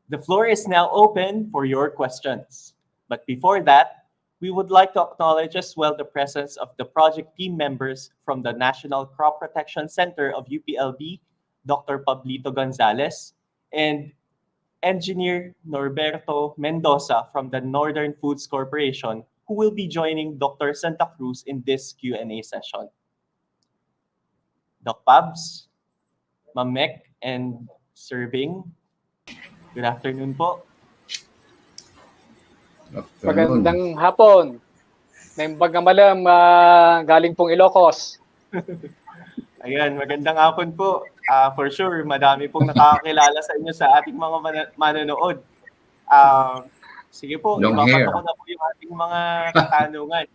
the floor is now open for your questions. But before that, we would like to acknowledge as well the presence of the project team members from the National Crop Protection Center of UPLB, Dr. Pablito Gonzalez, and Engineer Norberto Mendoza from the Northern Foods Corporation, who will be joining Dr. Santa Cruz in this Q&A session. Doc Pabs? Ma'am Mek and Sir Bing. Good afternoon po. Magandang hapon. Naimbag malam galing pong Ilocos. Ayan, magandang hapon po. For sure, madami pong nakakakilala sa inyo sa ating mga manonood. Sige po, ibabato ko na po yung ating mga katanungan.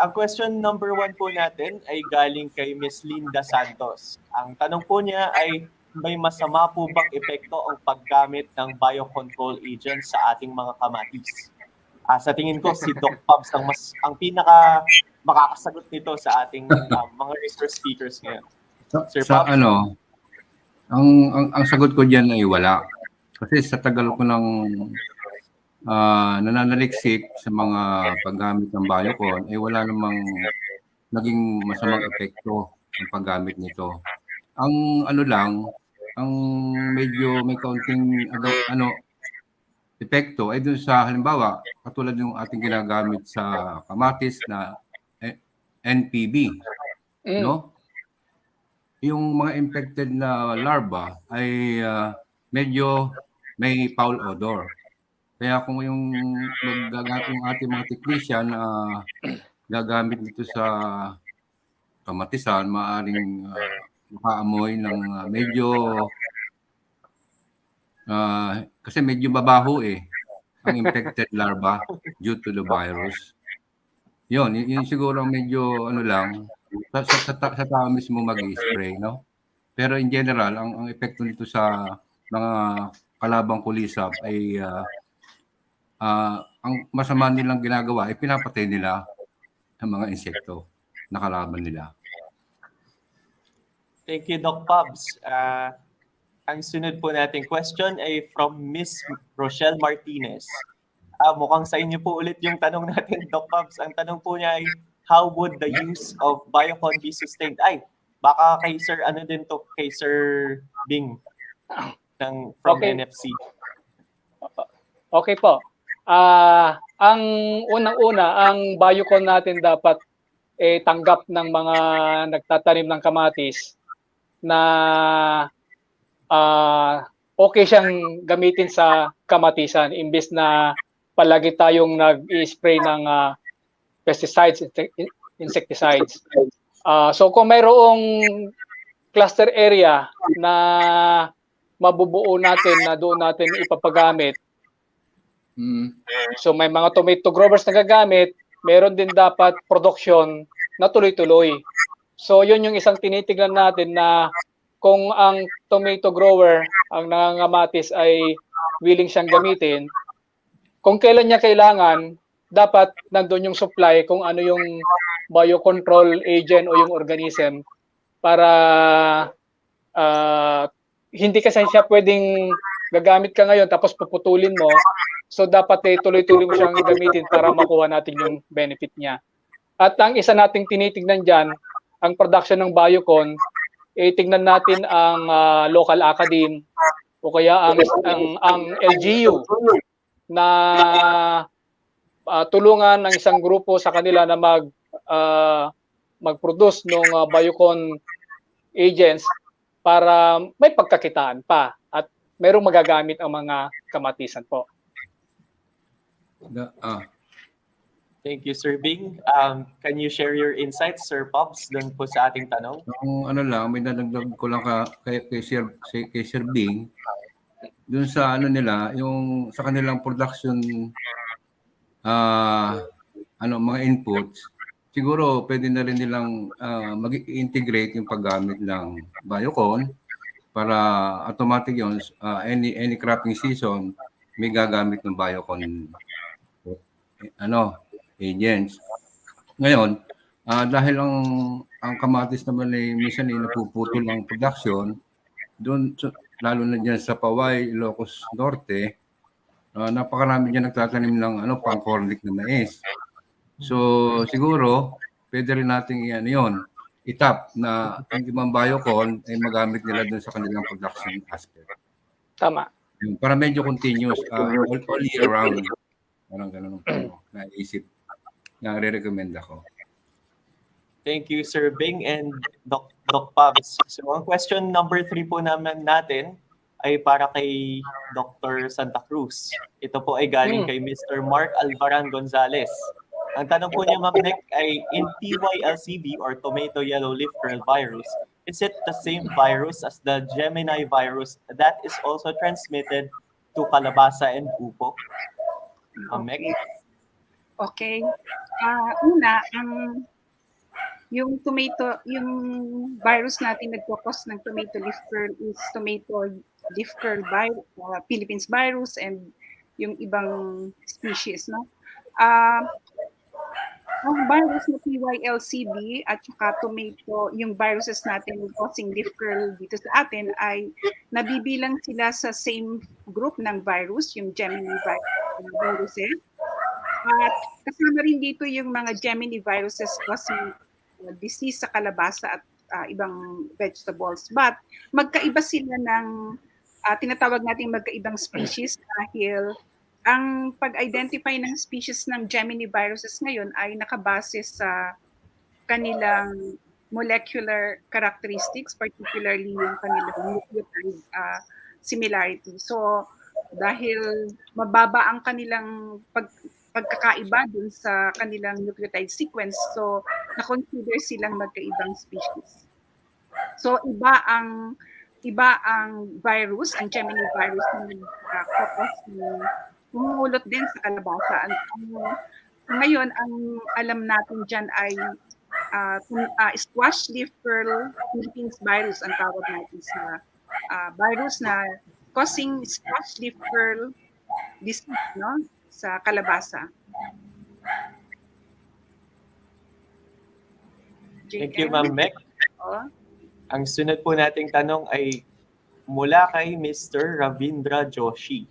Ang question number 1 po natin ay galing kay Miss Linda Santos. Ang tanong po niya ay, may masama po bang epekto ang paggamit ng biocontrol agents sa ating mga kamatis? Sa tingin ko, si Doc Pabs ang pinaka makakasagot nito sa ating mga resource speakers ngayon. Sir Pabs? Ang sagot ko diyan ay wala. Kasi sa tagal ko ng nananaliksik sa mga paggamit ng biocon, ay wala namang naging masamang epekto ang paggamit nito. Ang ang medyo may kaunting epekto ay dun sa halimbawa, katulad ng ating ginagamit sa kamatis na NPB, no? Yung mga infected na larva ay medyo may foul odor. Kaya kung yung ating mga technician na gagamit dito sa kamatisan, maaaring makaamoy ng medyo kasi medyo babaho ang infected larva due to the virus. Yun siguro medyo sa tao mismo mag-i-spray, no? Pero in general, ang epekto nito sa mga kalabang kulisap ay ang masama nilang ginagawa ay pinapatay nila ang mga insekto na kalaban nila. Thank you, Doc Pabs. Ang sunod po nating question ay from Miss Rochelle Martinez. Mukhang sa inyo po ulit yung tanong natin, Doc Pabs. Ang tanong po niya ay, how would the use of biocon be sustained? Ay, baka kay Sir, kay Sir Bing from NFC. Okay po. Ang unang-una, ang biocon natin dapat tanggap ng mga nagtatanim ng kamatis na okay siyang gamitin sa kamatisan imbes na palagi tayong nag-i-spray ng pesticides, insecticides. So kung mayroong cluster area na mabubuo natin na doon natin ipapagamit, so may mga tomato growers na gagamit, meron din dapat production na tuloy-tuloy. So yun yung isang tinitignan natin na kung ang tomato grower, ang nangangamatis ay willing siyang gamitin, kung kailan niya kailangan, dapat nandun yung supply kung ano yung biocontrol agent o yung organism para hindi kasi siya pwedeng gagamit ka ngayon tapos puputulin mo. So dapat tuloy-tuloy mo siyang gamitin para makuha natin yung benefit niya. At ang isa nating tinitignan dyan, ang production ng biocon, tignan natin ang local academe o kaya ang LGU na tulungan ng isang grupo sa kanila na mag-produce ng biocon agents para may pagkakitaan pa at merong magagamit ang mga kamatisan po. Thank you, Sir Bing. Can you share your insights, Sir Pops, dun po sa ating tanong? May dadagdag ko lang kay Sir Bing, dun sa nila, yung sa kanilang production mga inputs, siguro pwede na rin nilang mag-integrate yung paggamit ng biocon para automatic yun, any cropping season, may gagamit ng biocon agents. Ngayon, dahil ang kamatis naman ay minsan napuputol ang production, doon lalo na diyan sa Paway, Ilocos Norte, napakarami diyan nagtatanim ng pang-cornic na mais. So siguro pwede rin nating itap na ang ibang biocon ay magamit nila doon sa kanilang production aspect. Tama. Para medyo continuous, all year round. Parang ganun naisip na re-recommend ako. Thank you, Sir Bing and Doc Pabs. So ang question number 3 po natin ay para kay Dr. Santa Cruz. Ito po ay galing kay Mr. Mark Alvaran Gonzalez. Ang tanong po niya, Ma'am Nek, ay in TYLCV or tomato yellow leaf curl virus, is it the same virus as the Gemini virus that is also transmitted to kalabasa and upo? Ma'am Nek? Okay. Una, yung virus natin nagkakos ng tomato leaf curl is tomato leaf curl Philippines virus and yung ibang species, no? Ang virus na PYLCB at saka tomato, yung viruses natin causing leaf curl dito sa atin ay nabibilang sila sa same group ng virus, yung Gemini viruses. At kasama rin dito yung mga Gemini viruses causing disease sa kalabasa at ibang vegetables. But magkaiba sila ng tinatawag nating magkaibang species dahil ang pag-identify ng species ng Gemini viruses ngayon ay nakabase sa kanilang molecular characteristics, particularly yung kanilang nucleotide similarity. So dahil mababa ang kanilang pagkakaiba dun sa kanilang nucleotide sequence, so na-consider silang magkaibang species. So iba ang virus, ang Gemini virus na nagkakos humulot din sa kalabasa. Ngayon, ang alam natin dyan ay squash leaf curl Philippines virus ang tawag natin sa virus na causing squash leaf curl disease, no? Sa kalabasa. Thank you, Ma'am Mek. Ang sunod po nating tanong ay mula kay Mr. Ravindra Joshi.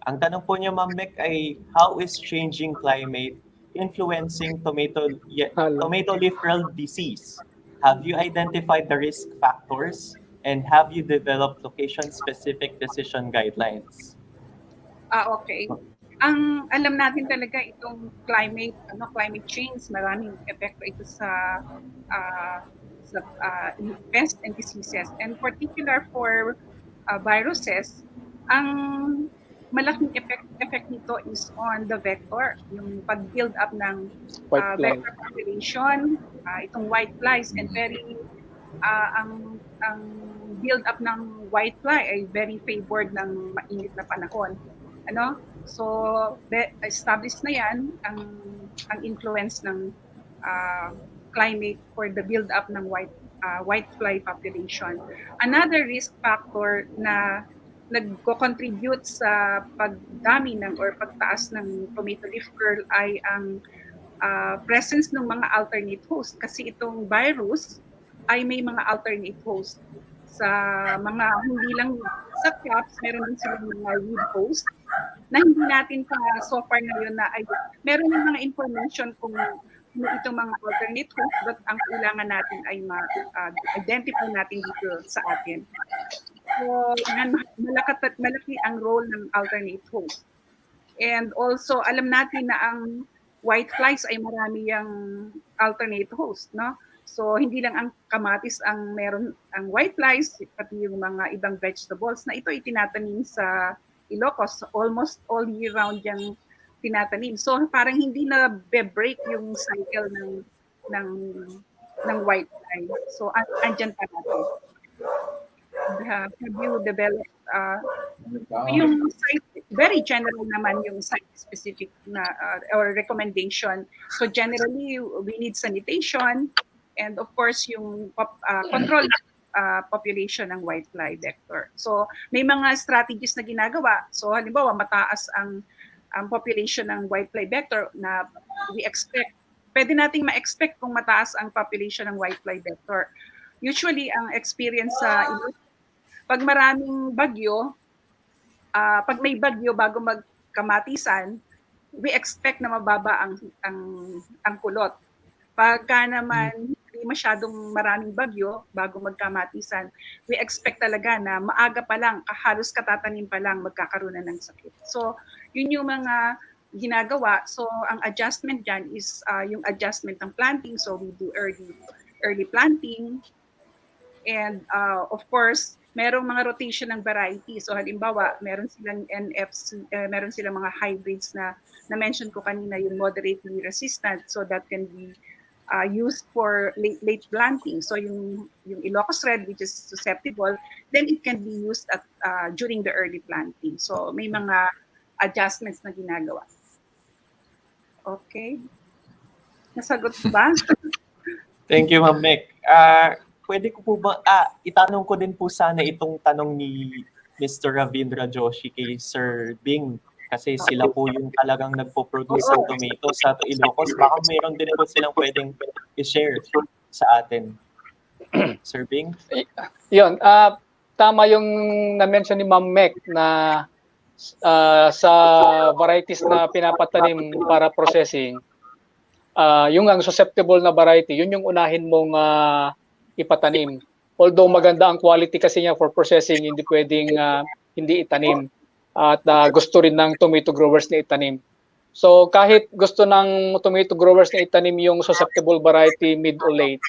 Ang tanong po niya, Ma'am Mek, ay how is changing climate influencing tomato leaf curl disease? Have you identified the risk factors and have you developed location-specific decision guidelines? Okay. Ang alam natin talaga itong climate change, maraming epekto ito sa pests and diseases, and particular for viruses. Ang malaking effect nito is on the vector, yung pag-build up ng vector population, itong white flies, and ang build up ng white fly ay very favored ng mainit na panahon. So established na yan ang influence ng climate for the build up ng white fly population. Another risk factor na nagko-contribute sa pagdami or pagtaas ng tomato leaf curl ay ang presence ng mga alternate host, kasi itong virus ay may mga alternate host sa mga hindi lang sa crops, meron din silang mga weed host na hindi natin pa so far ngayon na ay meron ng mga information kung itong mga alternate host, but ang kailangan natin ay ma-identify natin dito sa atin. So, malaki ang role ng alternate host. And also, alam natin na ang white flies ay marami yung alternate host, no? So, hindi lang ang kamatis ang meron ang white flies, pati yung mga ibang vegetables na ito ay tinatanim sa Ilocos. Almost all year round yung tinatanim. So, parang hindi na break yung cycle ng white fly. So, andyan pa natin. Have you developed yung site, very general naman yung site-specific na or recommendation. So generally, we need sanitation and of course yung control population ng whitefly vector. So may mga strategies na ginagawa. So halimbawa, mataas ang population ng whitefly vector na we expect. Pwede nating ma-expect kung mataas ang population ng whitefly vector. Usually, ang experience sa pag maraming bagyo, pag may bagyo bago magkamatisan, we expect na mababa ang kulot. Pagka naman hindi masyadong maraming bagyo bago magkamatisan, we expect talaga na maaga pa lang, halos katatanim pa lang, magkakaroon na ng sakit. So, yun yung mga ginagawa. So ang adjustment dyan is yung adjustment ng planting. So we do early planting. And of course, merong mga rotation ng variety. So halimbawa, meron silang NFC, meron silang mga hybrids na na-mention ko kanina, yung moderately resistant. So that can be used for late planting. So yung Ilocos Red, which is susceptible, then it can be used at during the early planting. So may mga adjustments na ginagawa. Okay. Nasagot ko ba? Thank you, Ma'am Mek. Pwede ko po ba, itanong ko din po sana itong tanong ni Mr. Ravindra Joshi kay Sir Bing. Kasi sila po yung talagang nagpo-produce ng tomato sa Ilocos. Baka mayroon din po silang pwedeng i-share sa atin. Sir Bing? Yun, tama yung na-mention ni Ma'am Mek na sa varieties na pinapatanim para processing, yung ang susceptible na variety, yun yung unahin mong ipatanim. Although maganda ang quality kasi niya for processing, hindi pwedeng hindi itanim. At gusto rin ng tomato growers na itanim. So kahit gusto ng tomato growers na itanim yung susceptible variety mid o late,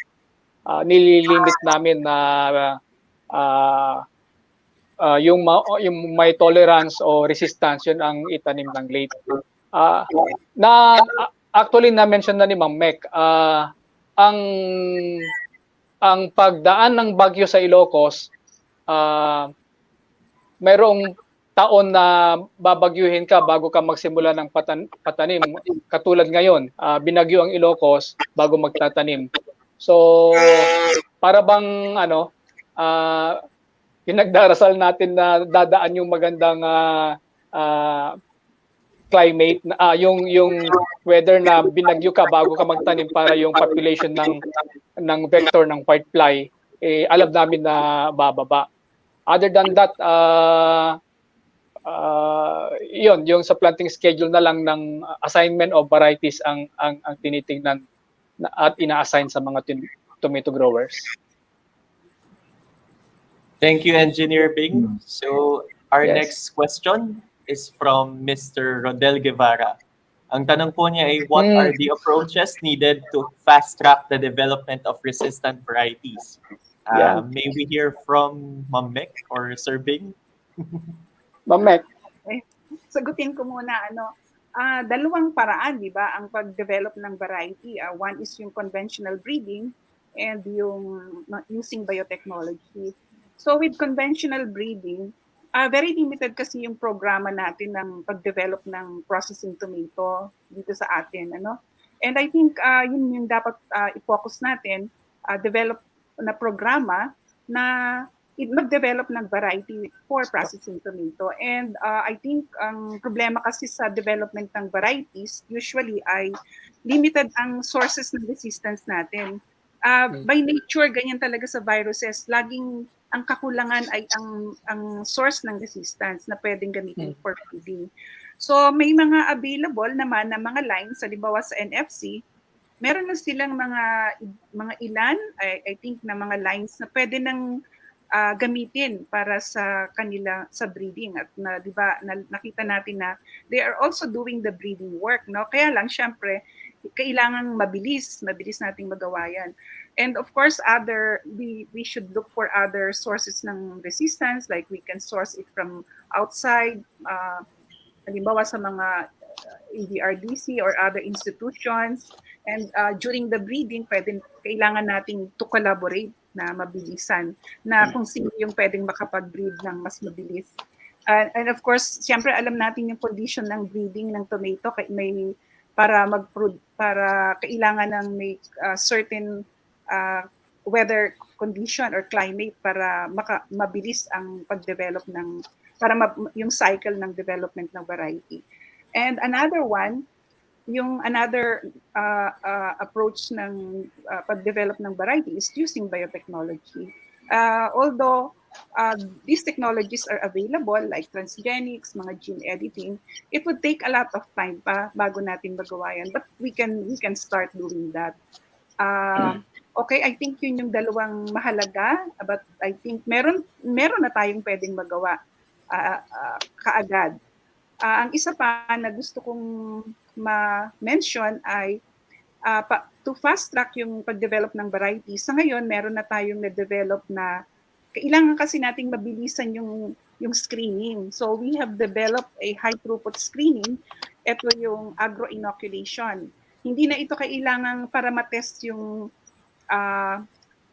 nililimit namin na yung may tolerance o resistance yun ang itanim ng late. Actually na-mention na ni Ma'am Mek, ang pagdaan ng bagyo sa Ilocos, mayroong taon na babagyuhin ka bago ka magsimula ng patanim. Katulad ngayon, binagyo ang Ilocos bago magtatanim. So, para bang pinagdarasal natin na dadaan yung magandang climate, yung weather na binagyo ka bago ka magtanim para yung population ng vector ng whitefly, alam namin na bababa. Other than that, yun, yung sa planting schedule na lang ng assignment of varieties ang tinitingnan at ina-assign sa mga tomato growers. Thank you, Engineer Bing. So, our next question is from Mr. Rodel Guevara. Ang tanong po niya ay, what are the approaches needed to fast-track the development of resistant varieties? May we hear from Ma'am Mek or Sir Bing? Ma'am Mek. Sagutin ko muna, dalawang paraan, di ba, ang pag-develop ng variety. One is yung conventional breeding and yung using biotechnology. So with conventional breeding, very limited kasi yung programa natin ng pag-develop ng processing tomato dito sa atin. And I think yun yung dapat i-focus natin, develop na programa na mag-develop ng variety for processing tomato. And I think ang problema kasi sa development ng varieties usually ay limited ang sources ng resistance natin. By nature, ganyan talaga sa viruses. Laging ang kakulangan ay ang source ng resistance na pwedeng gamitin for feeding. So may mga available naman na mga lines, halimbawa sa NFC, meron na silang mga ilan, I think na mga lines na pwede nang gamitin para sa kanila sa breeding, at di ba nakita natin na they are also doing the breeding work, no? Kaya lang syempre kailangan mabilis nating magawa yan. And of course we should look for other sources ng resistance, like we can source it from outside, halimbawa sa mga ADRDC or other institutions. And during the breeding, kailangan nating to collaborate na mabilisan, na kung sino yung pwedeng makapag-breed ng mas mabilis. And of course, siyempre alam natin yung condition ng breeding ng tomato, para kailangan ng may certain weather condition or climate para mabilis ang pag-develop yung cycle ng development ng variety. And another one, yung another approach ng pag-develop ng variety is using biotechnology. Although these technologies are available, like transgenics, mga gene editing, it would take a lot of time pa bago natin magawa yan. But we can start doing that. Okay, I think yun yung dalawang mahalaga, but I think meron na tayong pwedeng magawa kaagad. Ang isa pa na gusto kong ma-mention ay to fast track yung pag-develop ng varieties. Sa ngayon, meron na tayong na-develop na kailangan kasi nating mabilisan yung screening. So we have developed a high throughput screening. Ito yung agro-inoculation. Hindi na ito kailangan para matest yung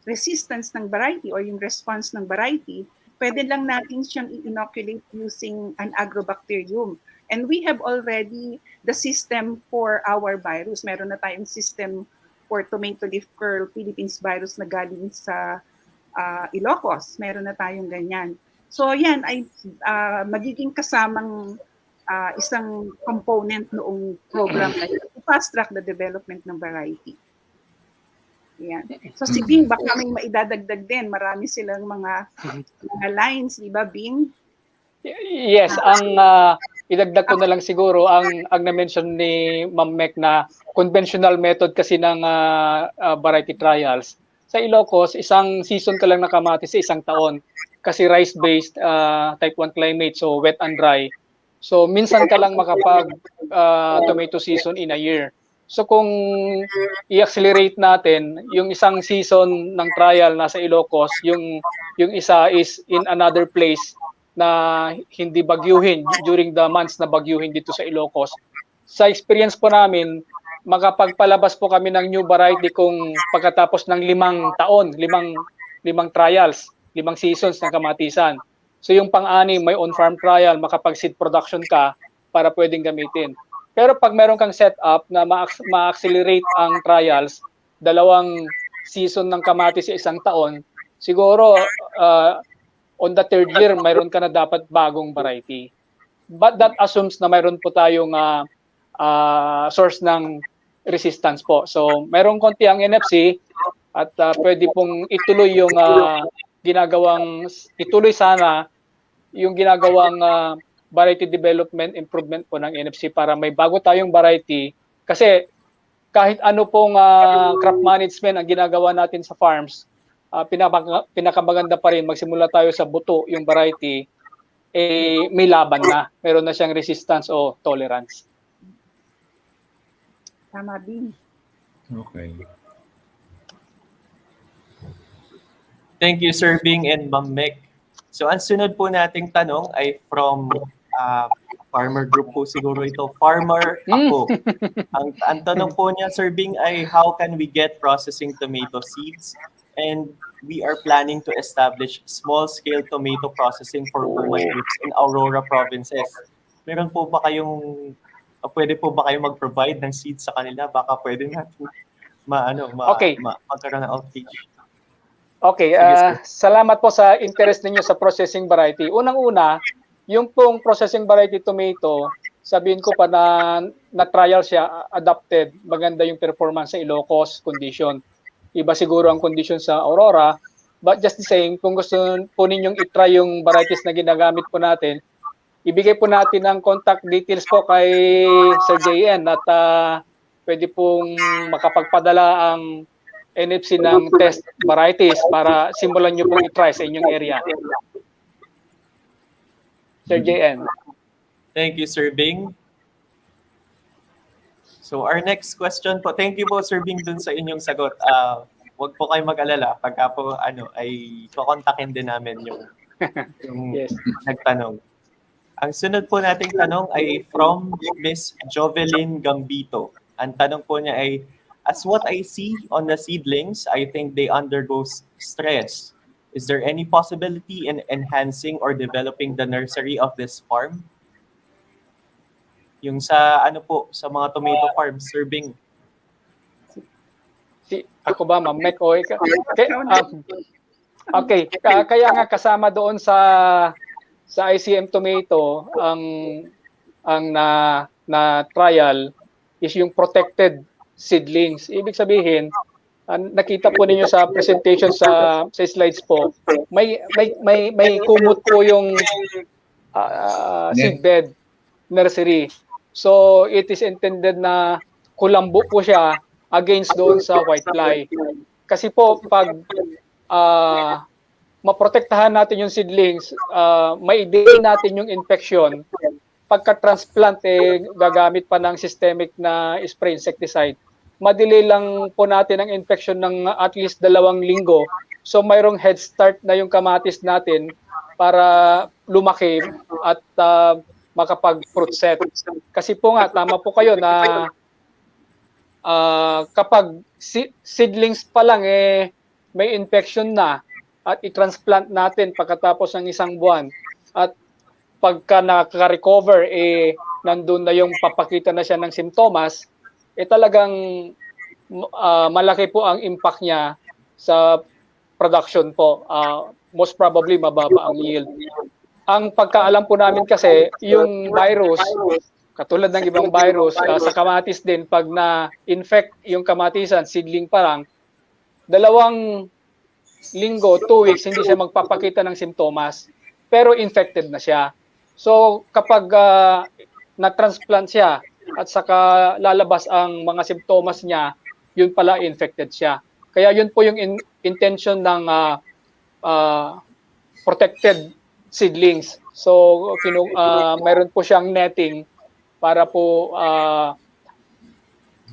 resistance ng variety or yung response ng variety. Pwede lang natin siyang i-inoculate using an agrobacterium. And we have already the system for our virus. Meron na tayong system for tomato leaf curl Philippines virus na galing sa Ilocos. Meron na tayong ganyan. So yan ay magiging kasamang isang component noong program na to fast track the development ng variety. Yan. So si Bing, baka may maidadagdag din. Marami silang mga lines, di ba Bing? Yes, ang idagdag ko na lang siguro ang na-mention ni Ma'am Mek na conventional method kasi ng variety trials. Sa Ilocos, isang season ka lang na kamatis sa isang taon kasi rice-based type 1 climate, so wet and dry. So minsan ka lang makapag tomato season in a year. So kung i-accelerate natin, yung isang season ng trial nasa Ilocos, yung isa is in another place na hindi bagyuhin during the months na bagyuhin dito sa Ilocos. Sa experience po namin, makapagpalabas po kami ng new variety kung pagkatapos ng 5 taon, limang trials, 5 seasons ng kamatisan. So yung pang-anim, may on-farm trial, makapag-seed production ka para pwedeng gamitin. Pero pag meron kang setup na ma-accelerate ang trials, 2 season ng kamatis sa isang taon, siguro on the 3rd year, mayroon ka na dapat bagong variety. But that assumes na mayroon po tayong source ng resistance po. So, mayroon konti ang NFC at pwede pong ituloy yung ituloy sana yung ginagawang variety development improvement po ng NFC para may bago tayong variety. Kasi kahit ano pong crop management ang ginagawa natin sa farms, pinakamaganda pa rin magsimula tayo sa buto yung variety, may laban na. Meron na siyang resistance o tolerance. Tama din. Okay. Thank you, Sir Bing and Ma'am Mek. So, ang sunod po nating tanong ay from farmer group po siguro ito. Farmer ako. Ang tanong po niya, Sir Bing, ay how can we get processing tomato seeds? And we are planning to establish small-scale tomato processing for women groups in Aurora provinces. Meron po ba kayong, pwede po ba kayong mag-provide ng seeds sa kanila? Baka pwede natin magkaroon ng outreach. Okay, salamat po sa interest ninyo sa processing variety. Unang-una, yung pong processing variety tomato, sabihin ko pa na trial siya, adapted, maganda yung performance sa Ilocos condition. Iba siguro ang condition sa Aurora, but just the same, kung gusto po ninyong itry yung varieties na ginagamit po natin, ibigay po natin ang contact details po kay Sir JN at pwede pong makapagpadala ang NFC ng test varieties para simulan nyo pong itry sa inyong area. Sir JN. Thank you, Sir Bing. So our next question po, thank you po, Sir Bing, dun sa inyong sagot. Huwag po kayo mag-alala. Pagka po ay kukontakin din namin yung Yes. nagtanong. Ang sunod po nating tanong ay from Miss Jovelyn Gambito. Ang tanong po niya ay, as what I see on the seedlings, I think they undergo stress. Is there any possibility in enhancing or developing the nursery of this farm? Yung sa sa mga tomato farms, Sir Bing. Ako ba, Ma'am Mek? Okay, kaya nga kasama doon sa ICM tomato ang na trial is yung protected seedlings. Ibig sabihin, nakita po ninyo sa presentation sa slides po, may kumot po yung seedbed nursery. So it is intended na kulambo po siya against doon sa white fly. Kasi po pag maprotektahan natin yung seedlings, may delay natin yung infection, pagka-transplant gagamit pa ng systemic na spray insecticide, madelay lang po natin ang infection ng at least 2 linggo. So mayroong head start na yung kamatis natin para lumaki at makapag-fruit set. Kasi po nga, tama po kayo na kapag seedlings pa lang may infection na at i-transplant natin pagkatapos ng 1 buwan at pagka nakaka-recover nandun na yung papakita na siya ng simptomas, talagang malaki po ang impact niya sa production po. Most probably mababa ang yield. Ang pagkaalam po namin kasi yung virus, katulad ng ibang virus, sa kamatis din, pag na-infect yung kamatisan, seedling pa lang, 2 linggo, 2 weeks, hindi siya magpapakita ng simptomas, pero infected na siya. So kapag na-transplant siya at saka lalabas ang mga simptomas niya, yun pala infected siya. Kaya yun po yung intention ng protected seedlings. So mayroon po siyang netting para po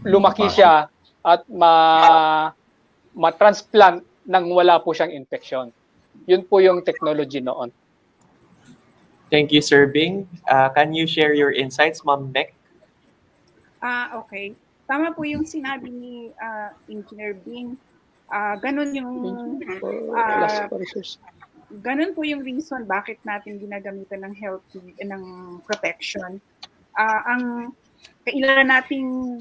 lumaki siya at ma-transplant nang wala po siyang infection. Yun po yung technology noon. Thank you, Sir Bing. Can you share your insights, Ma'am Mek? Okay. Tama po yung sinabi ni Engineer Bing. Ganun po yung reason bakit natin ginagamitan ng ng protection. Ang kailangan nating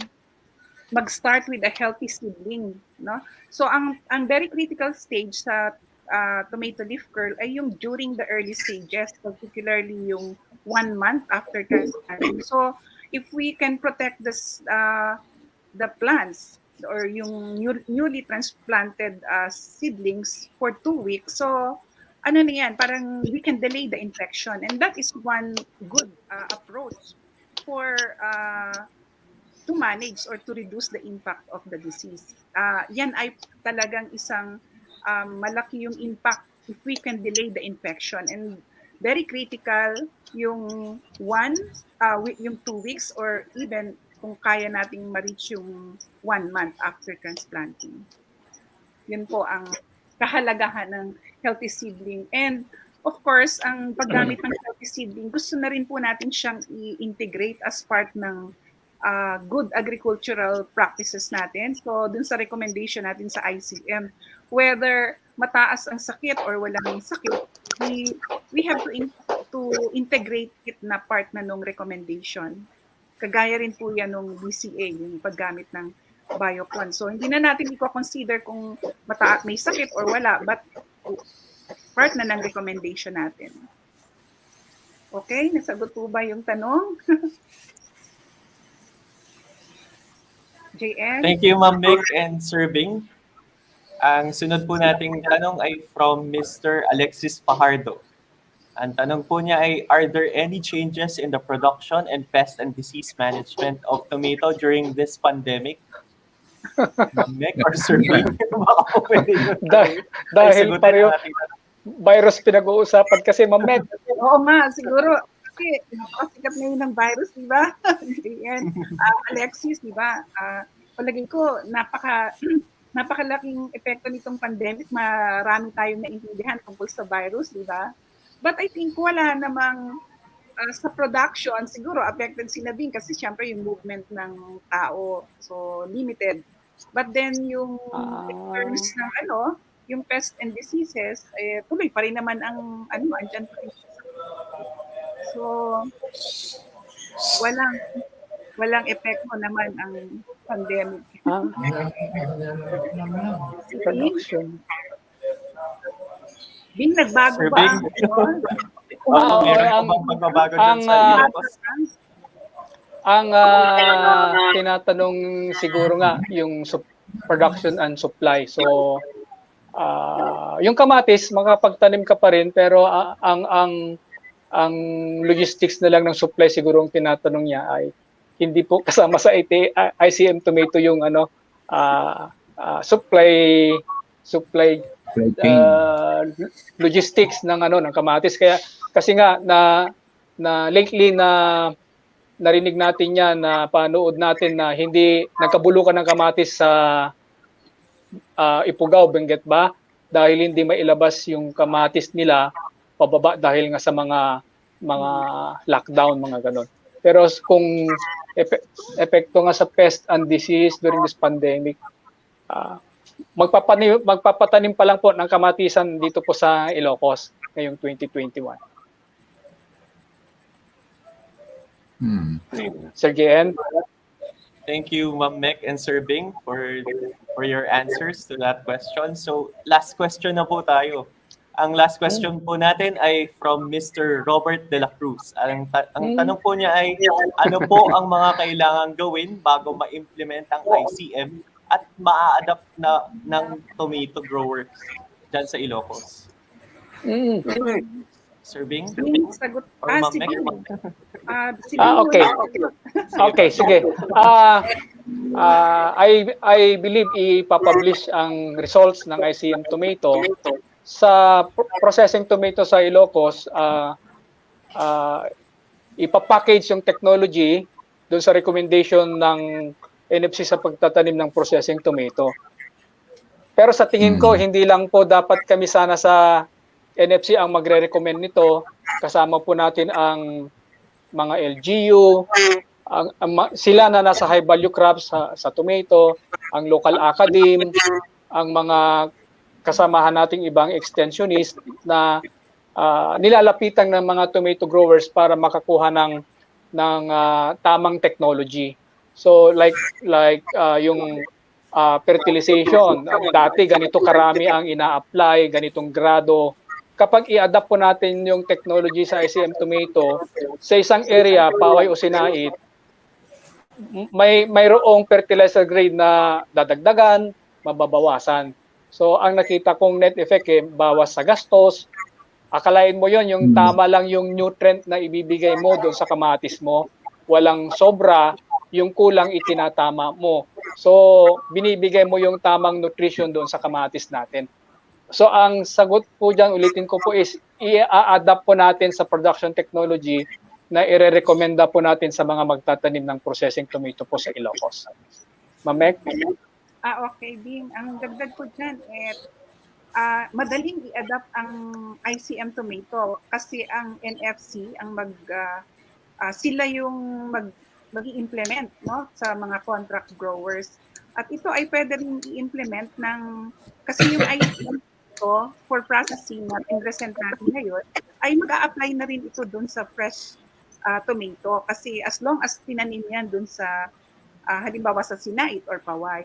mag-start with a healthy seedling, no? So ang very critical stage sa tomato leaf curl ay yung during the early stages, particularly yung 1 month after transplanting. So if we can protect the plants or yung newly transplanted seedlings for 2 weeks, so ano na yan, parang we can delay the infection, and that is one good approach for to manage or to reduce the impact of the disease. Yan ay talagang isang malaki yung impact if we can delay the infection, and very critical yung 2 weeks or even kung kaya nating ma-reach yung 1 month after transplanting. Yun po ang kahalagahan ng healthy seedling. And of course, ang paggamit ng healthy seedling, gusto na rin po natin siyang i-integrate as part ng good agricultural practices natin. So dun sa recommendation natin sa ICM, whether mataas ang sakit or walang sakit, we have to integrate it na part na nung recommendation. Kagaya rin po yan nung BCA, yung paggamit ng biopon. So hindi na natin i-consider kung may sakit or wala, but part na ng recommendation natin. Okay, nasagot po ba yung tanong? JN? Thank you, Ma'am Mek and Sir Bing. Ang sunod po nating tanong ay from Mr. Alexis Fajardo. Ang tanong po niya ay, are there any changes in the production and pest and disease management of tomato during this pandemic? Ma'am Mek or Sir Bing? Baka po pwede yun. Dahil pareho virus pinag-uusapan kasi, Ma'am Mek. Oo nga, siguro. Kasi napakasikat na yun ng virus, di ba? Yan. Alexis, di ba? Palagay ko, napakalaking epekto nitong pandemic. Marami tayong naintindihan tungkol sa virus, di ba? But I think wala namang sa production, siguro affected sila din kasi syempre yung movement ng tao, so limited. But then yung in terms ng yung pest and diseases, tuloy pa rin naman ang andyan pa rin. So walang epekto naman ang pandemic. Production. Bing, nagbago Sir ba? Bing, magbabago dyan sa ang tinatanong siguro nga yung production and supply. So yung kamatis makapagtanim ka pa rin, pero ang logistics na lang ng supply siguro ang tinatanong niya ay hindi po kasama sa ICM tomato yung supply logistics ng ng kamatis, kasi nga lately na narinig natin yan, na panood natin na hindi nagkabulukan ng kamatis sa Ifugao, Benguet ba? Dahil hindi mailabas yung kamatis nila pababa dahil nga sa mga lockdown, mga ganon. Pero kung epekto nga sa pest and disease during this pandemic, magpapatanim pa lang po ng kamatisan dito po sa Ilocos ngayong 2021. Sir JN? Thank you, Ma'am Mek and Sir Bing, for your answers to that question. So, last question na po tayo. Ang last question po natin ay from Mr. Robert de la Cruz. Ang tanong po niya ay, ano po ang mga kailangang gawin bago ma-implement ang ICM at ma-adapt na ng tomato growers dyan sa Ilocos? Sir Bing? Sagot. Or Ma'am Mek? Okay. Okay, sige. I believe ipapublish ang results ng ICM tomato sa processing tomato sa Ilocos. Ipapackage yung technology doon sa recommendation ng NFC sa pagtatanim ng processing tomato. Pero sa tingin ko, hindi lang po dapat kami sana sa NFC ang magre-recommend nito. Kasama po natin ang mga LGU, sila na nasa high value crops sa tomato, ang local academe, ang mga kasamahan nating ibang extensionist na nilalapitan ng mga tomato growers para makakuha ng tamang technology. So like yung fertilization, dati ganito karami ang ina-apply, ganitong grado. Kapag i-adapt po natin yung technology sa ICM tomato sa isang area, paway o sinait, mayroong fertilizer grade na dadagdagan, mababawasan. So ang nakita kong net effect bawas sa gastos. Akalain mo yon, yung tama lang yung nutrient na ibibigay mo doon sa kamatis mo, walang sobra, yung kulang itinatama mo. So binibigay mo yung tamang nutrition doon sa kamatis natin. So ang sagot po dyan, ulitin ko po, is i-adapt po natin sa production technology na ire-recommenda po natin sa mga magtatanim ng processing tomato po sa Ilocos. Mamek? Okay, Bing. Ang dagdag ko dyan, madaling i-adapt ang ICM tomato kasi ang NFC, sila yung mag-i-implement, no, sa mga contract growers. At ito ay pwede rin i-implement kasi yung ICM for processing na present natin ngayon, ay mag-a-apply na rin ito dun sa fresh tomato. Kasi as long as tinanim yan dun sa, halimbawa sa sinait or paway.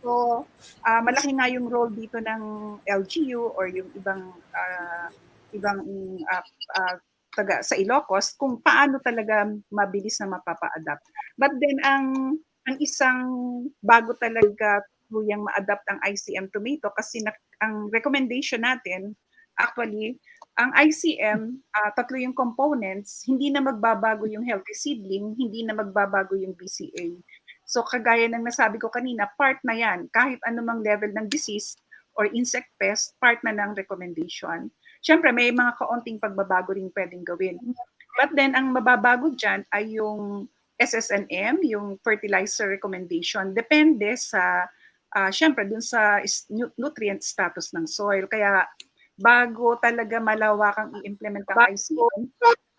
So, malaki nga yung role dito ng LGU or yung ibang taga sa Ilocos kung paano talaga mabilis na mapapa-adapt. But then, ang isang bago talaga yung ma-adapt ang ICM tomato kasi ang recommendation natin, actually, ang ICM, tatlo yung components, hindi na magbabago yung healthy seedling, hindi na magbabago yung BCA. So kagaya ng nasabi ko kanina, part na yan, kahit anumang level ng disease or insect pest, part na ng recommendation. Siyempre, may mga kaunting pagbabago rin pwedeng gawin. But then, ang mababago dyan ay yung SSNM, yung fertilizer recommendation, depende sa siyempre dun sa nutrient status ng soil. Kaya bago talaga malawakang i-implement ang ICM,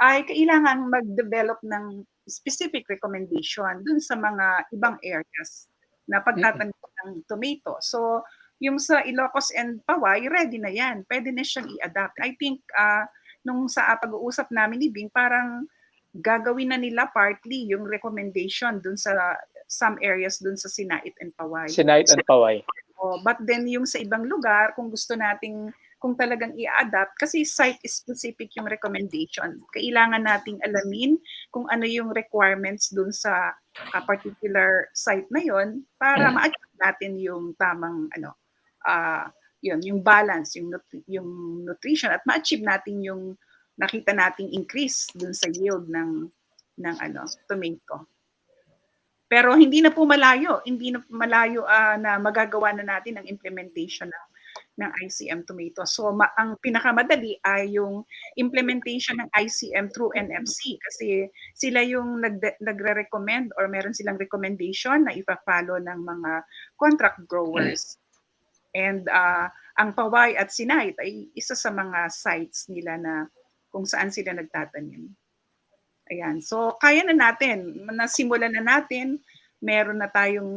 ay kailangan mag-develop ng specific recommendation dun sa mga ibang areas na pagtatanim ng tomato. So, yung sa Ilocos and Paway, ready na yan. Pwede na siyang i-adapt. I think nung sa pag-uusap namin ni Bing, parang gagawin na nila partly yung recommendation dun sa some areas dun sa Sinait and Paway. Sinait and Paway. But then yung sa ibang lugar, kung gusto nating, kung talagang i-adapt, kasi site-specific yung recommendation. Kailangan nating alamin kung ano yung requirements dun sa particular site na yon para ma-achieve natin yung tamang yung balance, yung nutrition at ma-achieve natin yung nakita nating increase dun sa yield ng tomato. Pero hindi na po malayo, na magagawa na natin ang implementation ng ICM tomato. So ang pinakamadali ay yung implementation ng ICM through NFC kasi sila yung nagre-recommend or meron silang recommendation na ipa-follow ng mga contract growers. And ang Paway at Sinait ay isa sa mga sites nila na kung saan sila nagtatanim. Ayan. So kaya na natin, nasimulan na natin, meron na tayong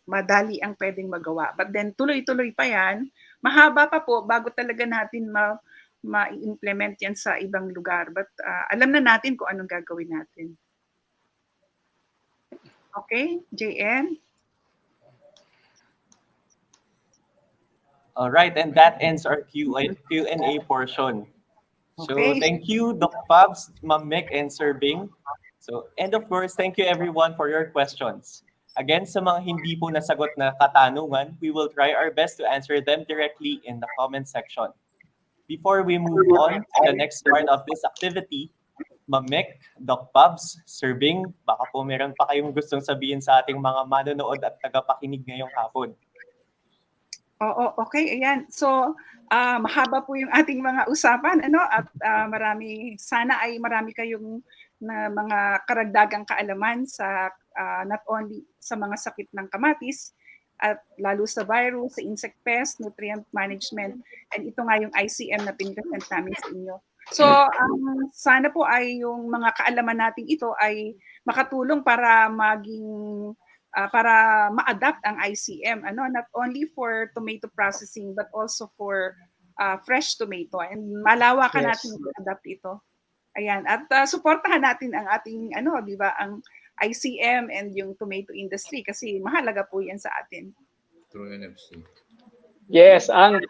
madali ang pwedeng magawa. But then tuloy-tuloy pa yan, mahaba pa po bago talaga natin ma-implement yan sa ibang lugar. But alam na natin kung anong gagawin natin. Okay, JN? All right, and that ends our Q&A portion. So Okay. thank you, Doc Pabs, Ma'am Mick, and Sir Bing. So, and of course, thank you everyone for your questions. Again, sa mga hindi po nasagot na katanungan, we will try our best to answer them directly in the comment section. Before we move on to the next part of this activity, Ma'am Mick, Doc Pabs, Sir Bing, baka po meron pa kayong gustong sabihin sa ating mga manonood at tagapakinig ngayong hapon. Oo, okay, ayan. So, mahaba po yung ating mga usapan, ano? At sana ay marami kayong na mga karagdagang kaalaman sa not only sa mga sakit ng kamatis, at lalo sa virus, sa insect pest, nutrient management, and ito nga yung ICM na pinresent namin sa inyo. So, sana po ay yung mga kaalaman natin ito ay makatulong para para ma-adapt ang ICM, not only for tomato processing but also for fresh tomato, and malawakan natin i-adapt ito. Ayan, at suportahan natin ang ating di ba, ang ICM and yung tomato industry kasi mahalaga po 'yan sa atin. Through NFC. Yes, ang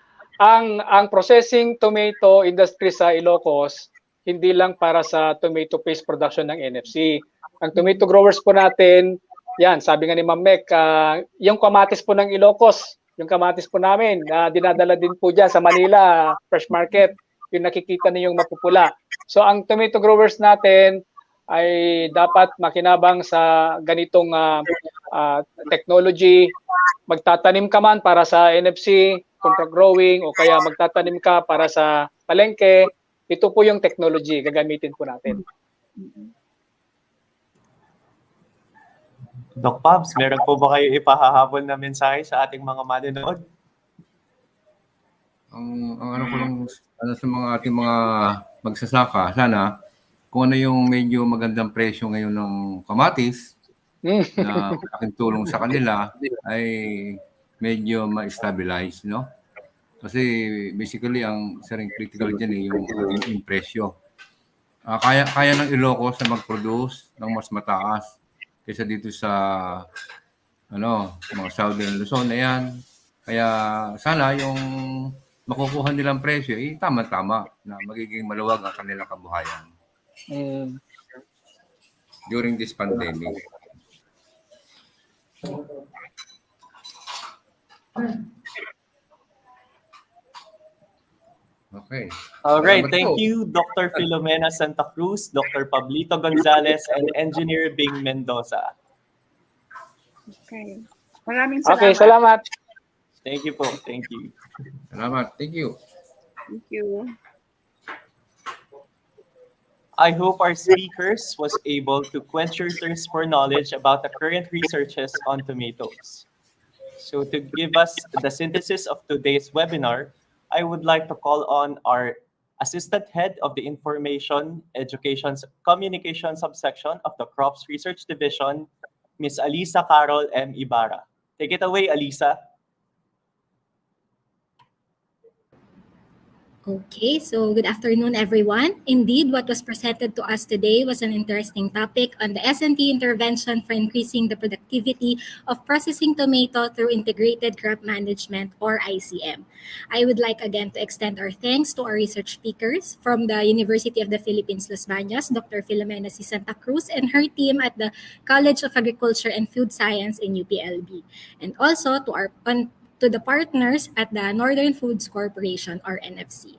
processing tomato industry sa Ilocos hindi lang para sa tomato paste production ng NFC. Ang tomato growers po natin, yan, sabi nga ni Ma'am Mek, yung kamatis po ng Ilocos, yung kamatis po namin, dinadala din po dyan sa Manila, fresh market, yung nakikita niyong mapupula. So ang tomato growers natin ay dapat makinabang sa ganitong technology. Magtatanim ka man para sa NFC, contract growing, o kaya magtatanim ka para sa palengke, ito po yung technology gagamitin po natin. Doc Pabs, meron po ba kayo ipahahabol na mensahe sa ating mga manonood? Ang ano ko lang sa mga ating mga magsasaka, sana kung ano yung medyo magandang presyo ngayon ng kamatis na malaking tulong sa kanila ay medyo ma-stabilize, no? Kasi basically ang isang critical dyan yung presyo. Kaya ng Ilocos na mag-produce ng mas mataas kaysa dito sa mga Southern Luzon na yan. Kaya sana yung makukuha nilang presyo, tama-tama na magiging maluwag ang kanilang kabuhayan during this pandemic. Okay. All right. Thank you, Dr. Filomena Santa Cruz, Dr. Pablito Gonzalez, and Engineer Bing Mendoza. Okay. Maraming salamat. Okay, salamat. Thank you po. Thank you. Salamat. Thank you. Thank you. I hope our speakers was able to quench your thirst for knowledge about the current researches on tomatoes. So to give us the synthesis of today's webinar, I would like to call on our Assistant Head of the Information Education's Communication Subsection of the Crops Research Division, Ms. Alisa Carol M. Ibarra. Take it away, Alisa. Okay, so good afternoon, everyone. Indeed, what was presented to us today was an interesting topic on the S&T intervention for increasing the productivity of processing tomato through integrated crop management, or ICM. I would like again to extend our thanks to our research speakers from the University of the Philippines Los Banos, Dr. Filomena C. Santa Cruz, and her team at the College of Agriculture and Food Science in UPLB, and also to the partners at the Northern Foods Corporation, or NFC.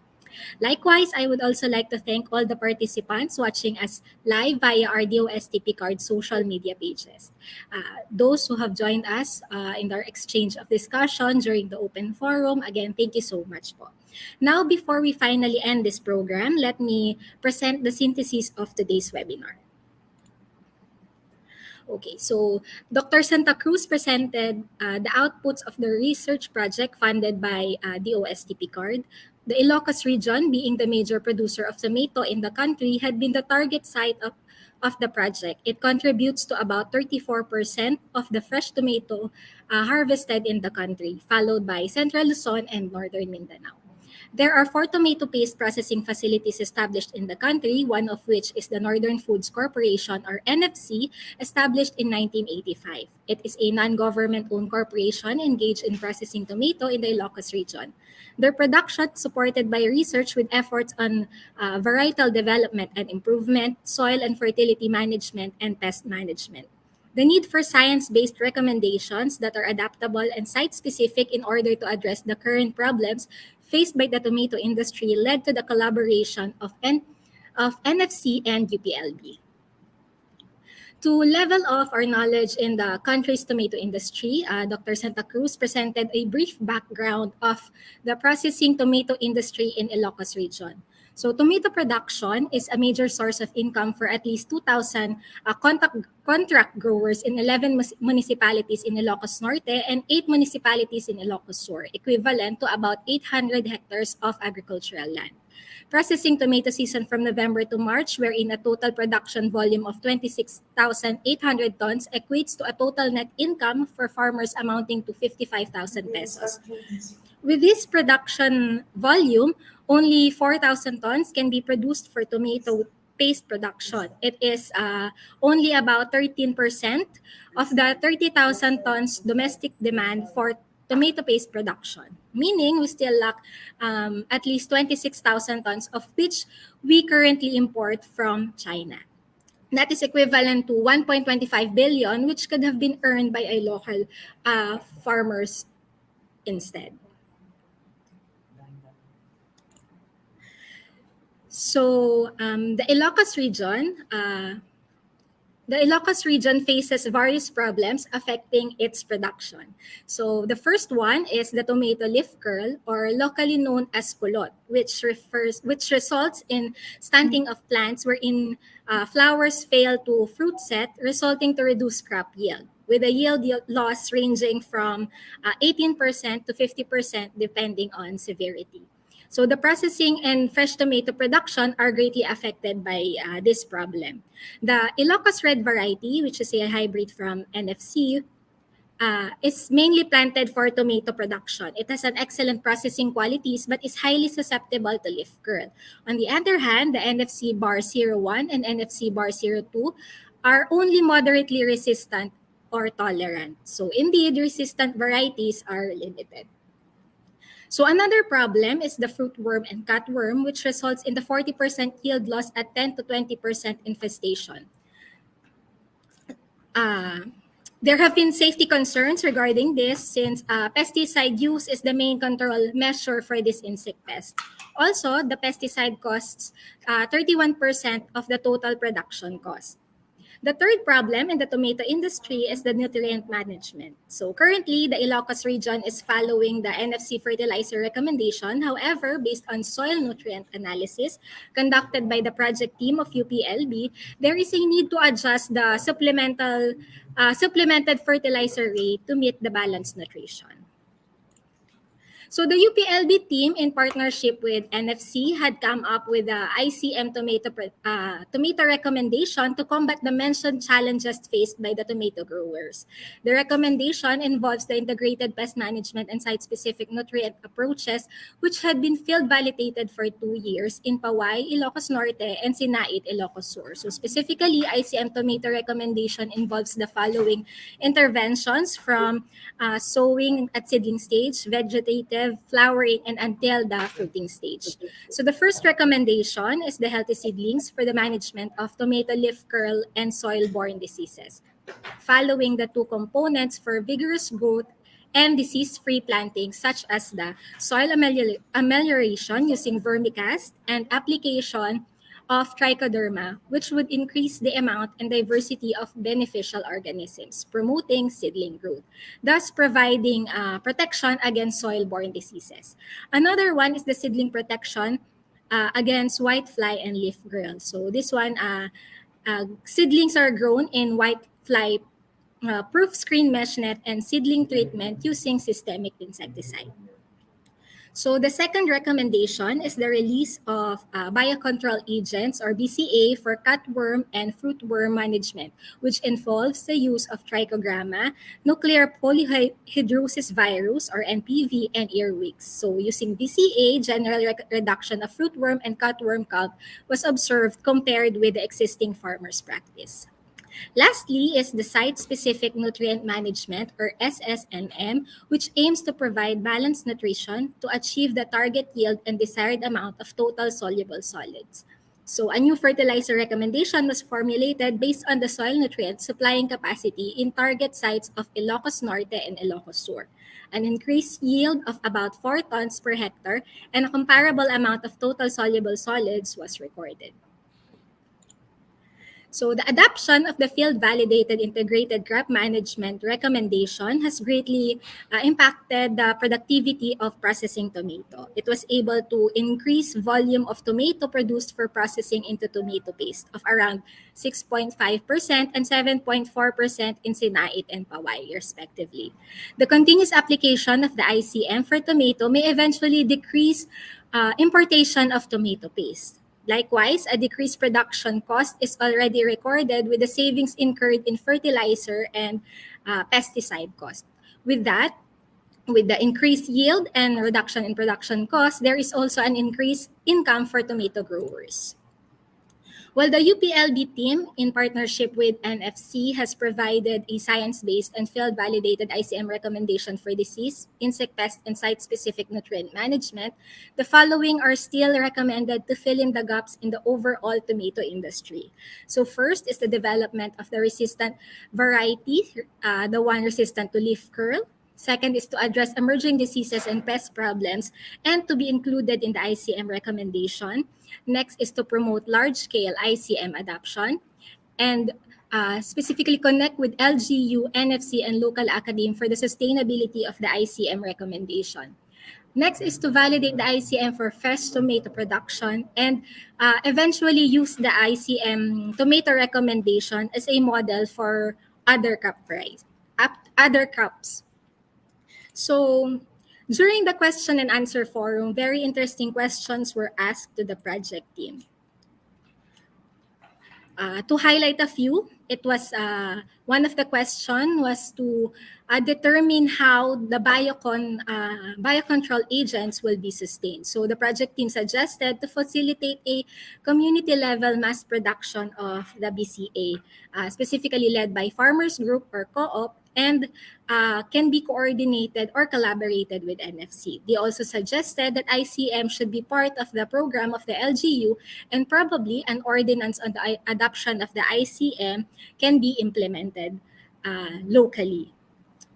Likewise, I would also like to thank all the participants watching us live via our DOSTP card social media pages. Those who have joined us in our exchange of discussion during the open forum, again, thank you so much po. Now, before we finally end this program, let me present the synthesis of today's webinar. Okay, so Dr. Santa Cruz presented the outputs of the research project funded by the OSTP card. The Ilocos region, being the major producer of tomato in the country, had been the target site of the project. It contributes to about 34% of the fresh tomato harvested in the country, followed by Central Luzon and Northern Mindanao. There are 4 tomato paste processing facilities established in the country, one of which is the Northern Foods Corporation, or NFC, established in 1985. It is a non-government-owned corporation engaged in processing tomato in the Ilocos region. Their production supported by research with efforts on varietal development and improvement, soil and fertility management, and pest management. The need for science-based recommendations that are adaptable and site-specific in order to address the current problems faced by the tomato industry led to the collaboration of NFC and UPLB. To level off our knowledge in the country's tomato industry, Dr. Santa Cruz presented a brief background of the processing tomato industry in Ilocos region. So tomato production is a major source of income for at least 2,000 contract growers in 11 municipalities in Ilocos Norte and 8 municipalities in Ilocos Sur, equivalent to about 800 hectares of agricultural land. Processing tomato season from November to March, wherein a total production volume of 26,800 tons equates to a total net income for farmers amounting to 55,000 pesos. With this production volume, only 4,000 tons can be produced for tomato paste production. It is only about 13% of the 30,000 tons domestic demand for tomato paste production, meaning we still lack at least 26,000 tons, of which we currently import from China. That is equivalent to 1.25 billion, which could have been earned by a local farmers instead. So the Ilocos region faces various problems affecting its production. So the first one is the tomato leaf curl, or locally known as kulot, which results in stunting of plants wherein flowers fail to fruit set, resulting to reduced crop yield, with a yield loss ranging from 18% to 50% depending on severity. So the processing and fresh tomato production are greatly affected by this problem. The Ilocos Red variety, which is a hybrid from NFC, is mainly planted for tomato production. It has an excellent processing qualities but is highly susceptible to leaf curl. On the other hand, the NFC bar 01 and NFC bar 02 are only moderately resistant or tolerant. So indeed, resistant varieties are limited. So another problem is the fruitworm and cutworm, which results in the 40% yield loss at 10 to 20% infestation. There have been safety concerns regarding this, since pesticide use is the main control measure for this insect pest. Also, the pesticide costs 31% of the total production cost. The third problem in the tomato industry is the nutrient management. So currently, the Ilocos region is following the NFC fertilizer recommendation. However, based on soil nutrient analysis conducted by the project team of UPLB, there is a need to adjust the supplemented fertilizer rate to meet the balanced nutrition. So the UPLB team, in partnership with NFC, had come up with the ICM tomato recommendation to combat the mentioned challenges faced by the tomato growers. The recommendation involves the integrated pest management and site-specific nutrient approaches, which had been field validated for 2 years in Paway, Ilocos Norte, and Sinait, Ilocos Sur. So specifically, ICM tomato recommendation involves the following interventions from sowing at seedling stage, vegetative, flowering, and until the fruiting stage. So the first recommendation is the healthy seedlings for the management of tomato leaf curl and soil-borne diseases. Following the 2 components for vigorous growth and disease-free plantings such as the soil amelioration using vermicast and application of trichoderma, which would increase the amount and diversity of beneficial organisms, promoting seedling growth, thus providing protection against soil-borne diseases. Another one is the seedling protection against whitefly and leaf curl. So this one, seedlings are grown in whitefly proof screen mesh net and seedling treatment using systemic insecticide. So the second recommendation is the release of biocontrol agents or BCA for cutworm and fruitworm management, which involves the use of trichogramma, nuclear polyhedrosis virus or NPV, and earwigs. So using BCA, general reduction of fruitworm and cutworm count was observed compared with the existing farmers' practice. Lastly is the site-specific nutrient management or SSNM, which aims to provide balanced nutrition to achieve the target yield and desired amount of total soluble solids. So a new fertilizer recommendation was formulated based on the soil nutrient supplying capacity in target sites of Ilocos Norte and Ilocos Sur. An increased yield of about 4 tons per hectare and a comparable amount of total soluble solids was recorded. So the adoption of the field-validated integrated crop management recommendation has greatly impacted the productivity of processing tomato. It was able to increase volume of tomato produced for processing into tomato paste of around 6.5% and 7.4% in Sinait and Paway, respectively. The continuous application of the ICM for tomato may eventually decrease importation of tomato paste. Likewise, a decreased production cost is already recorded with the savings incurred in fertilizer and pesticide cost. With that, with the increased yield and reduction in production cost, there is also an increased income for tomato growers. While the UPLB team, in partnership with NFC, has provided a science-based and field-validated ICM recommendation for disease, insect pest, and site-specific nutrient management, the following are still recommended to fill in the gaps in the overall tomato industry. So first is the development of the resistant variety, the one resistant to leaf curl. Second is to address emerging diseases and pest problems and to be included in the ICM recommendation. Next is to promote large-scale ICM adoption and specifically connect with LGU, NFC, and local academe for the sustainability of the ICM recommendation. Next is to validate the ICM for fresh tomato production and eventually use the ICM tomato recommendation as a model for other crops. So during the question and answer forum, very interesting questions were asked to the project team. To highlight a few, it was one of the question was to determine how the biocontrol agents will be sustained. So the project team suggested to facilitate a community-level mass production of the BCA, specifically led by farmers group or co-op, and can be coordinated or collaborated with NFC. They also suggested that ICM should be part of the program of the LGU, and probably an ordinance on the adoption of the ICM can be implemented locally.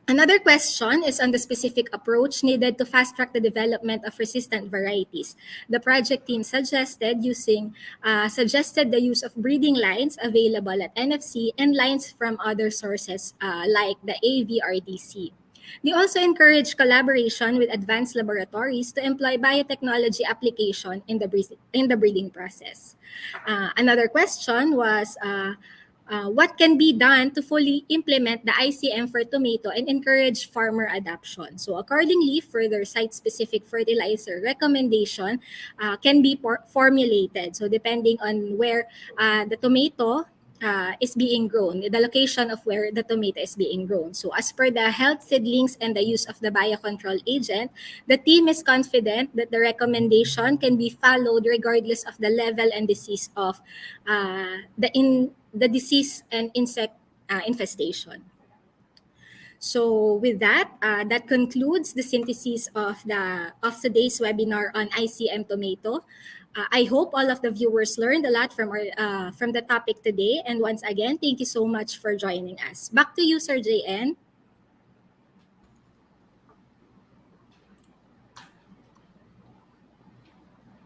Another question is on the specific approach needed to fast-track the development of resistant varieties. The project team suggested the use of breeding lines available at NFC and lines from other sources like the AVRDC. They also encourage collaboration with advanced laboratories to employ biotechnology application in the breeding process. Another question was what can be done to fully implement the ICM for tomato and encourage farmer adoption. So accordingly, further site-specific fertilizer recommendation can be formulated. So depending on where the tomato is being grown, the location of where the tomato is being grown. So as per the health seedlings and the use of the biocontrol agent, the team is confident that the recommendation can be followed regardless of the level and disease of the disease and insect infestation. So with that, that concludes the synthesis of today's webinar on ICM tomato. I hope all of the viewers learned a lot from the topic today. And once again, thank you so much for joining us. Back to you, Sir JN.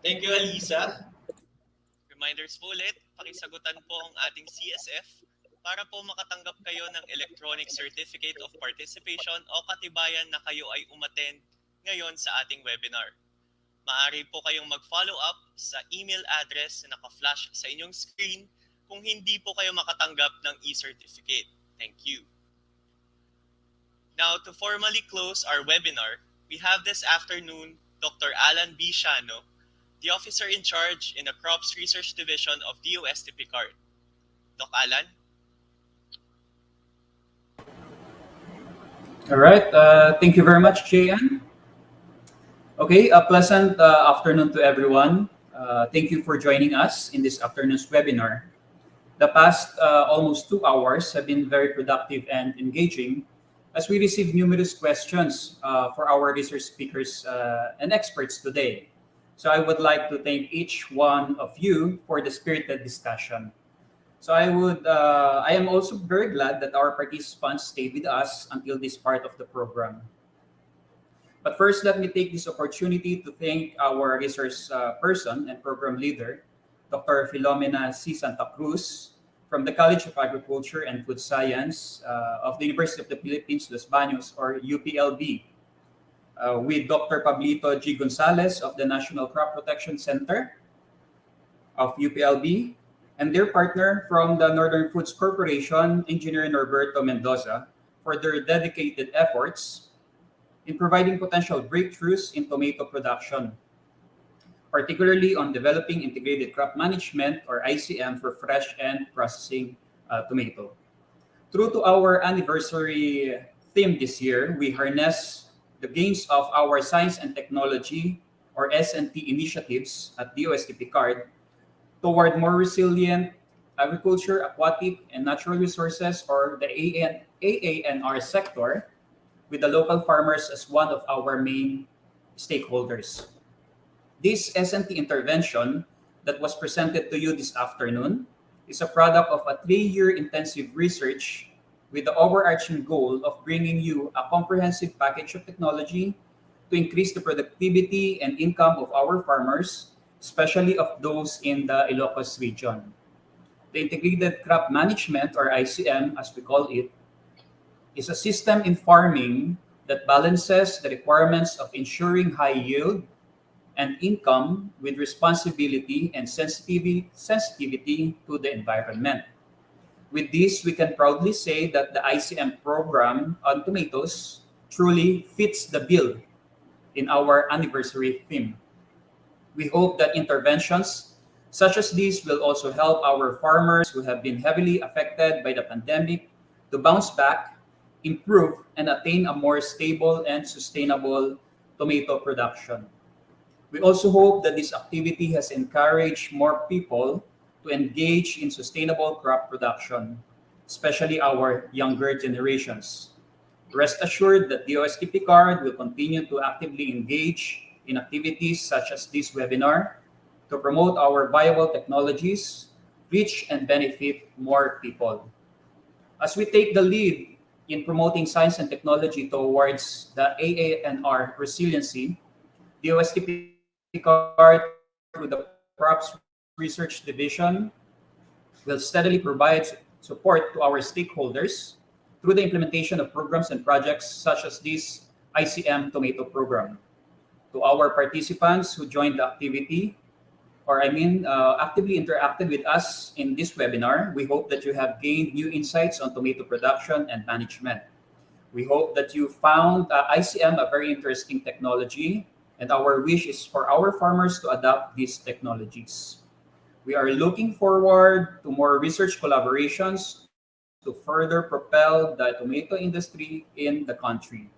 Thank you, Alisa. Reminders po ulit, pakisagutan po ang ating CSF para po makatanggap kayo ng Electronic Certificate of Participation o katibayan na kayo ay umattend ngayon sa ating webinar. Maaari po kayong mag-follow up sa email address na naka-flash sa inyong screen kung hindi po kayo makatanggap ng e-certificate. Thank you. Now, to formally close our webinar, we have this afternoon Dr. Alan B. Shano, the officer in charge in the Crops Research Division of DOST PCAARRD. Doc Alan? All right. Thank you very much, JN. Okay, a pleasant afternoon to everyone. Thank you for joining us in this afternoon's webinar. The past almost 2 hours have been very productive and engaging as we receive numerous questions for our research speakers and experts today. So I would like to thank each one of you for the spirited discussion. So I am also very glad that our participants stayed with us until this part of the program. But first, let me take this opportunity to thank our resource person and program leader, Dr. Filomena C. Santa Cruz, from the College of Agriculture and Food Science of the University of the Philippines Los Banos, or UPLB, with Dr. Pablito G. Gonzalez of the National Crop Protection Center of UPLB, and their partner from the Northern Foods Corporation, Engineer Norberto Mendoza, for their dedicated efforts in providing potential breakthroughs in tomato production, particularly on developing integrated crop management, or ICM, for fresh and processing tomato. True to our anniversary theme this year, we harness the gains of our science and technology, or S&T initiatives at DOST PCAARRD toward more resilient agriculture, aquatic, and natural resources, or the AANR sector, with the local farmers as one of our main stakeholders. This S&T intervention that was presented to you this afternoon is a product of a 3-year intensive research with the overarching goal of bringing you a comprehensive package of technology to increase the productivity and income of our farmers, especially of those in the Ilocos region. The Integrated Crop Management, or ICM as we call it, is a system in farming that balances the requirements of ensuring high yield and income with responsibility and sensitivity to the environment. With this, we can proudly say that the ICM program on tomatoes truly fits the bill in our anniversary theme. We hope that interventions such as these will also help our farmers who have been heavily affected by the pandemic to bounce back, improve, and attain a more stable and sustainable tomato production. We also hope that this activity has encouraged more people to engage in sustainable crop production, especially our younger generations. Rest assured that DOST PCAARRD will continue to actively engage in activities such as this webinar to promote our viable technologies, reach and benefit more people. As we take the lead in promoting science and technology towards the AANR resiliency, DOST PCAARRD, through the Crops Research Division, will steadily provide support to our stakeholders through the implementation of programs and projects such as this ICM Tomato Program. To our participants who joined the activity, actively interacted with us in this webinar, we hope that you have gained new insights on tomato production and management. We hope that you found ICM a very interesting technology, and our wish is for our farmers to adopt these technologies. We are looking forward to more research collaborations to further propel the tomato industry in the country.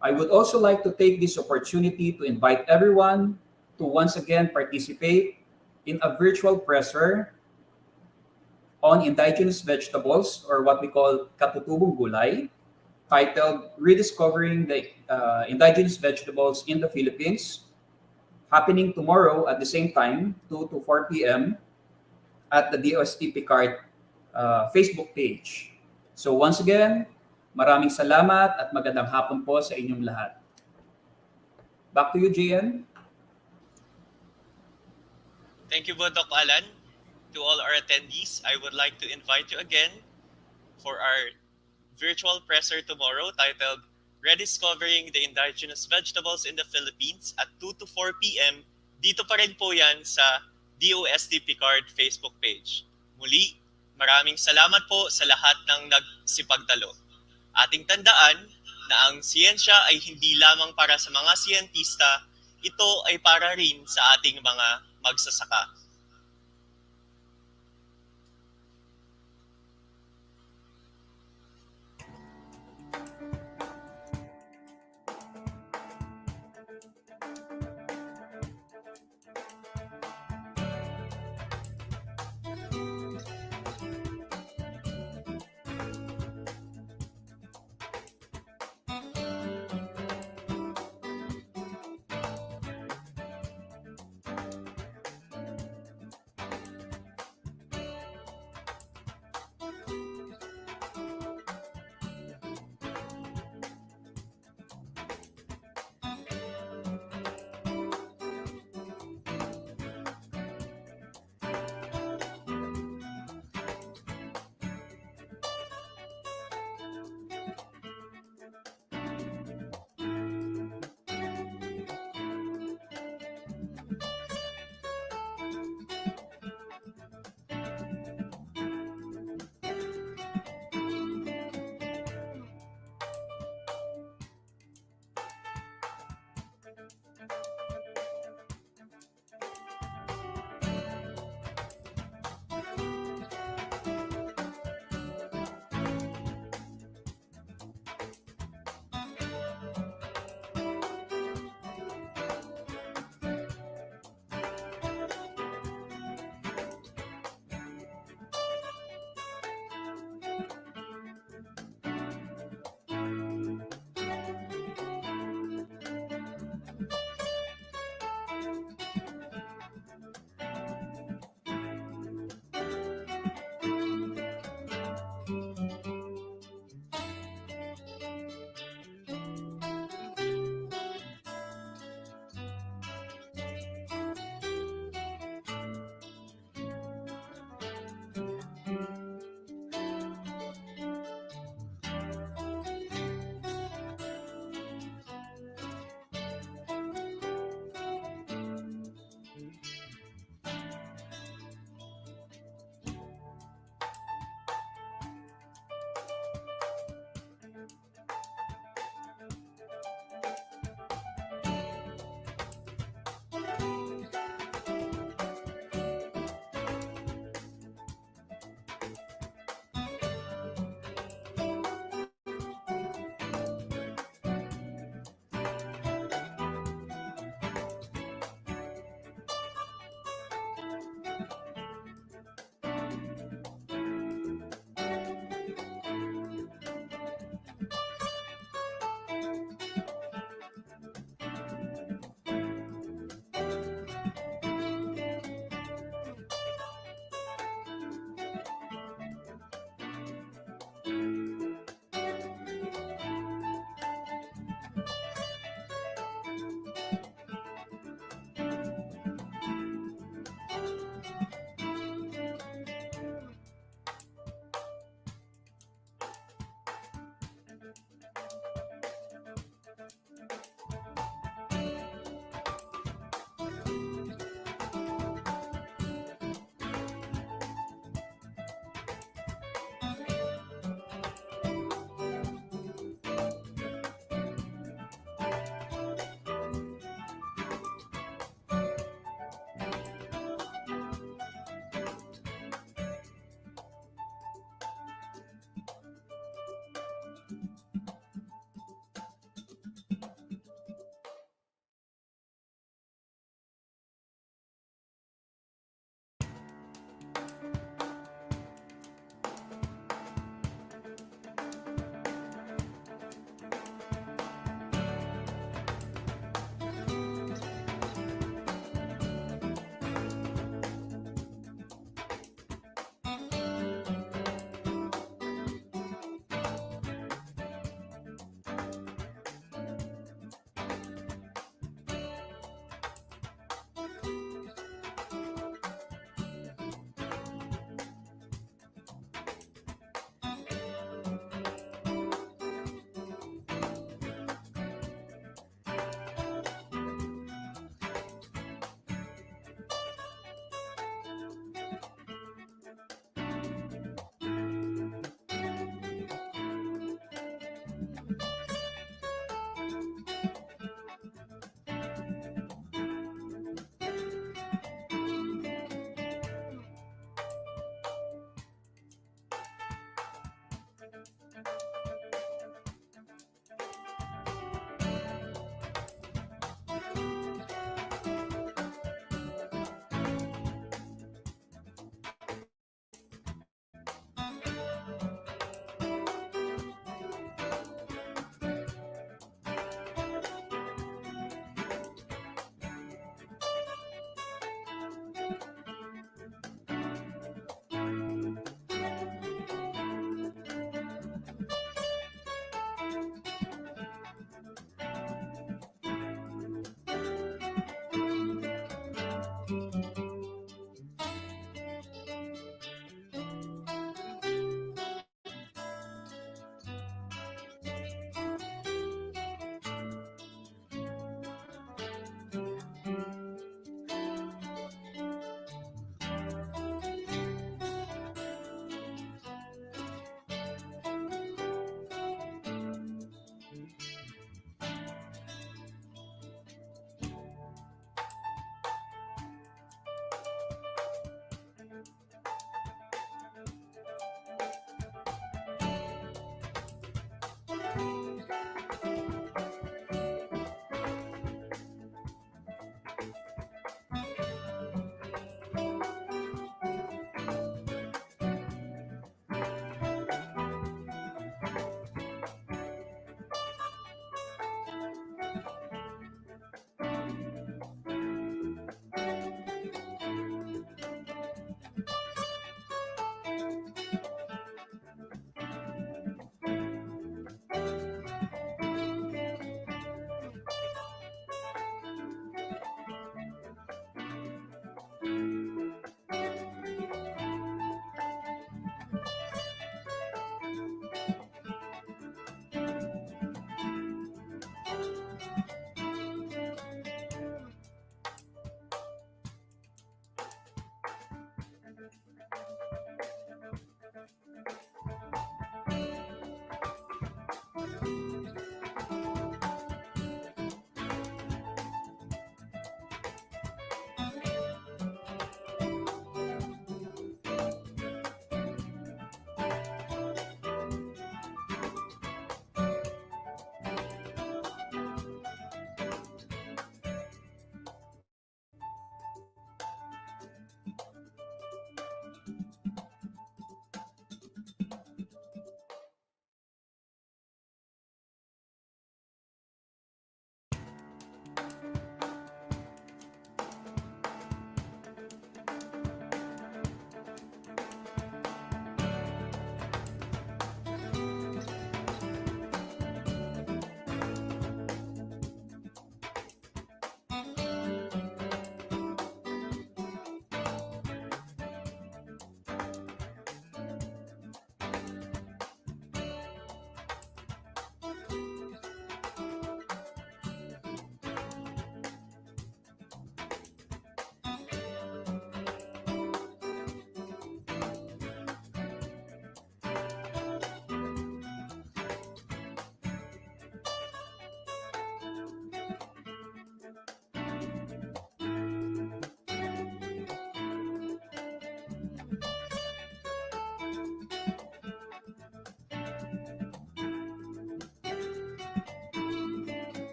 I would also like to take this opportunity to invite everyone to once again participate in a virtual presser on indigenous vegetables, or what we call Katutubong Gulay, titled Rediscovering the Indigenous Vegetables in the Philippines, happening tomorrow at the same time, 2 to 4 p.m. at the DOST PCAARRD Facebook page. So once again, maraming salamat at magandang hapon po sa inyong lahat. Back to you, JN. Thank you, Doc Alan. To all our attendees, I would like to invite you again for our virtual presser tomorrow titled Rediscovering the Indigenous Vegetables in the Philippines at 2 to 4 p.m. Dito pa rin po yan sa DOST PCAARRD Facebook page. Muli, maraming salamat po sa lahat ng nagsipagdalo. Ating tandaan na ang siyensya ay hindi lamang para sa mga siyentista, ito ay para rin sa ating mga magsasaka.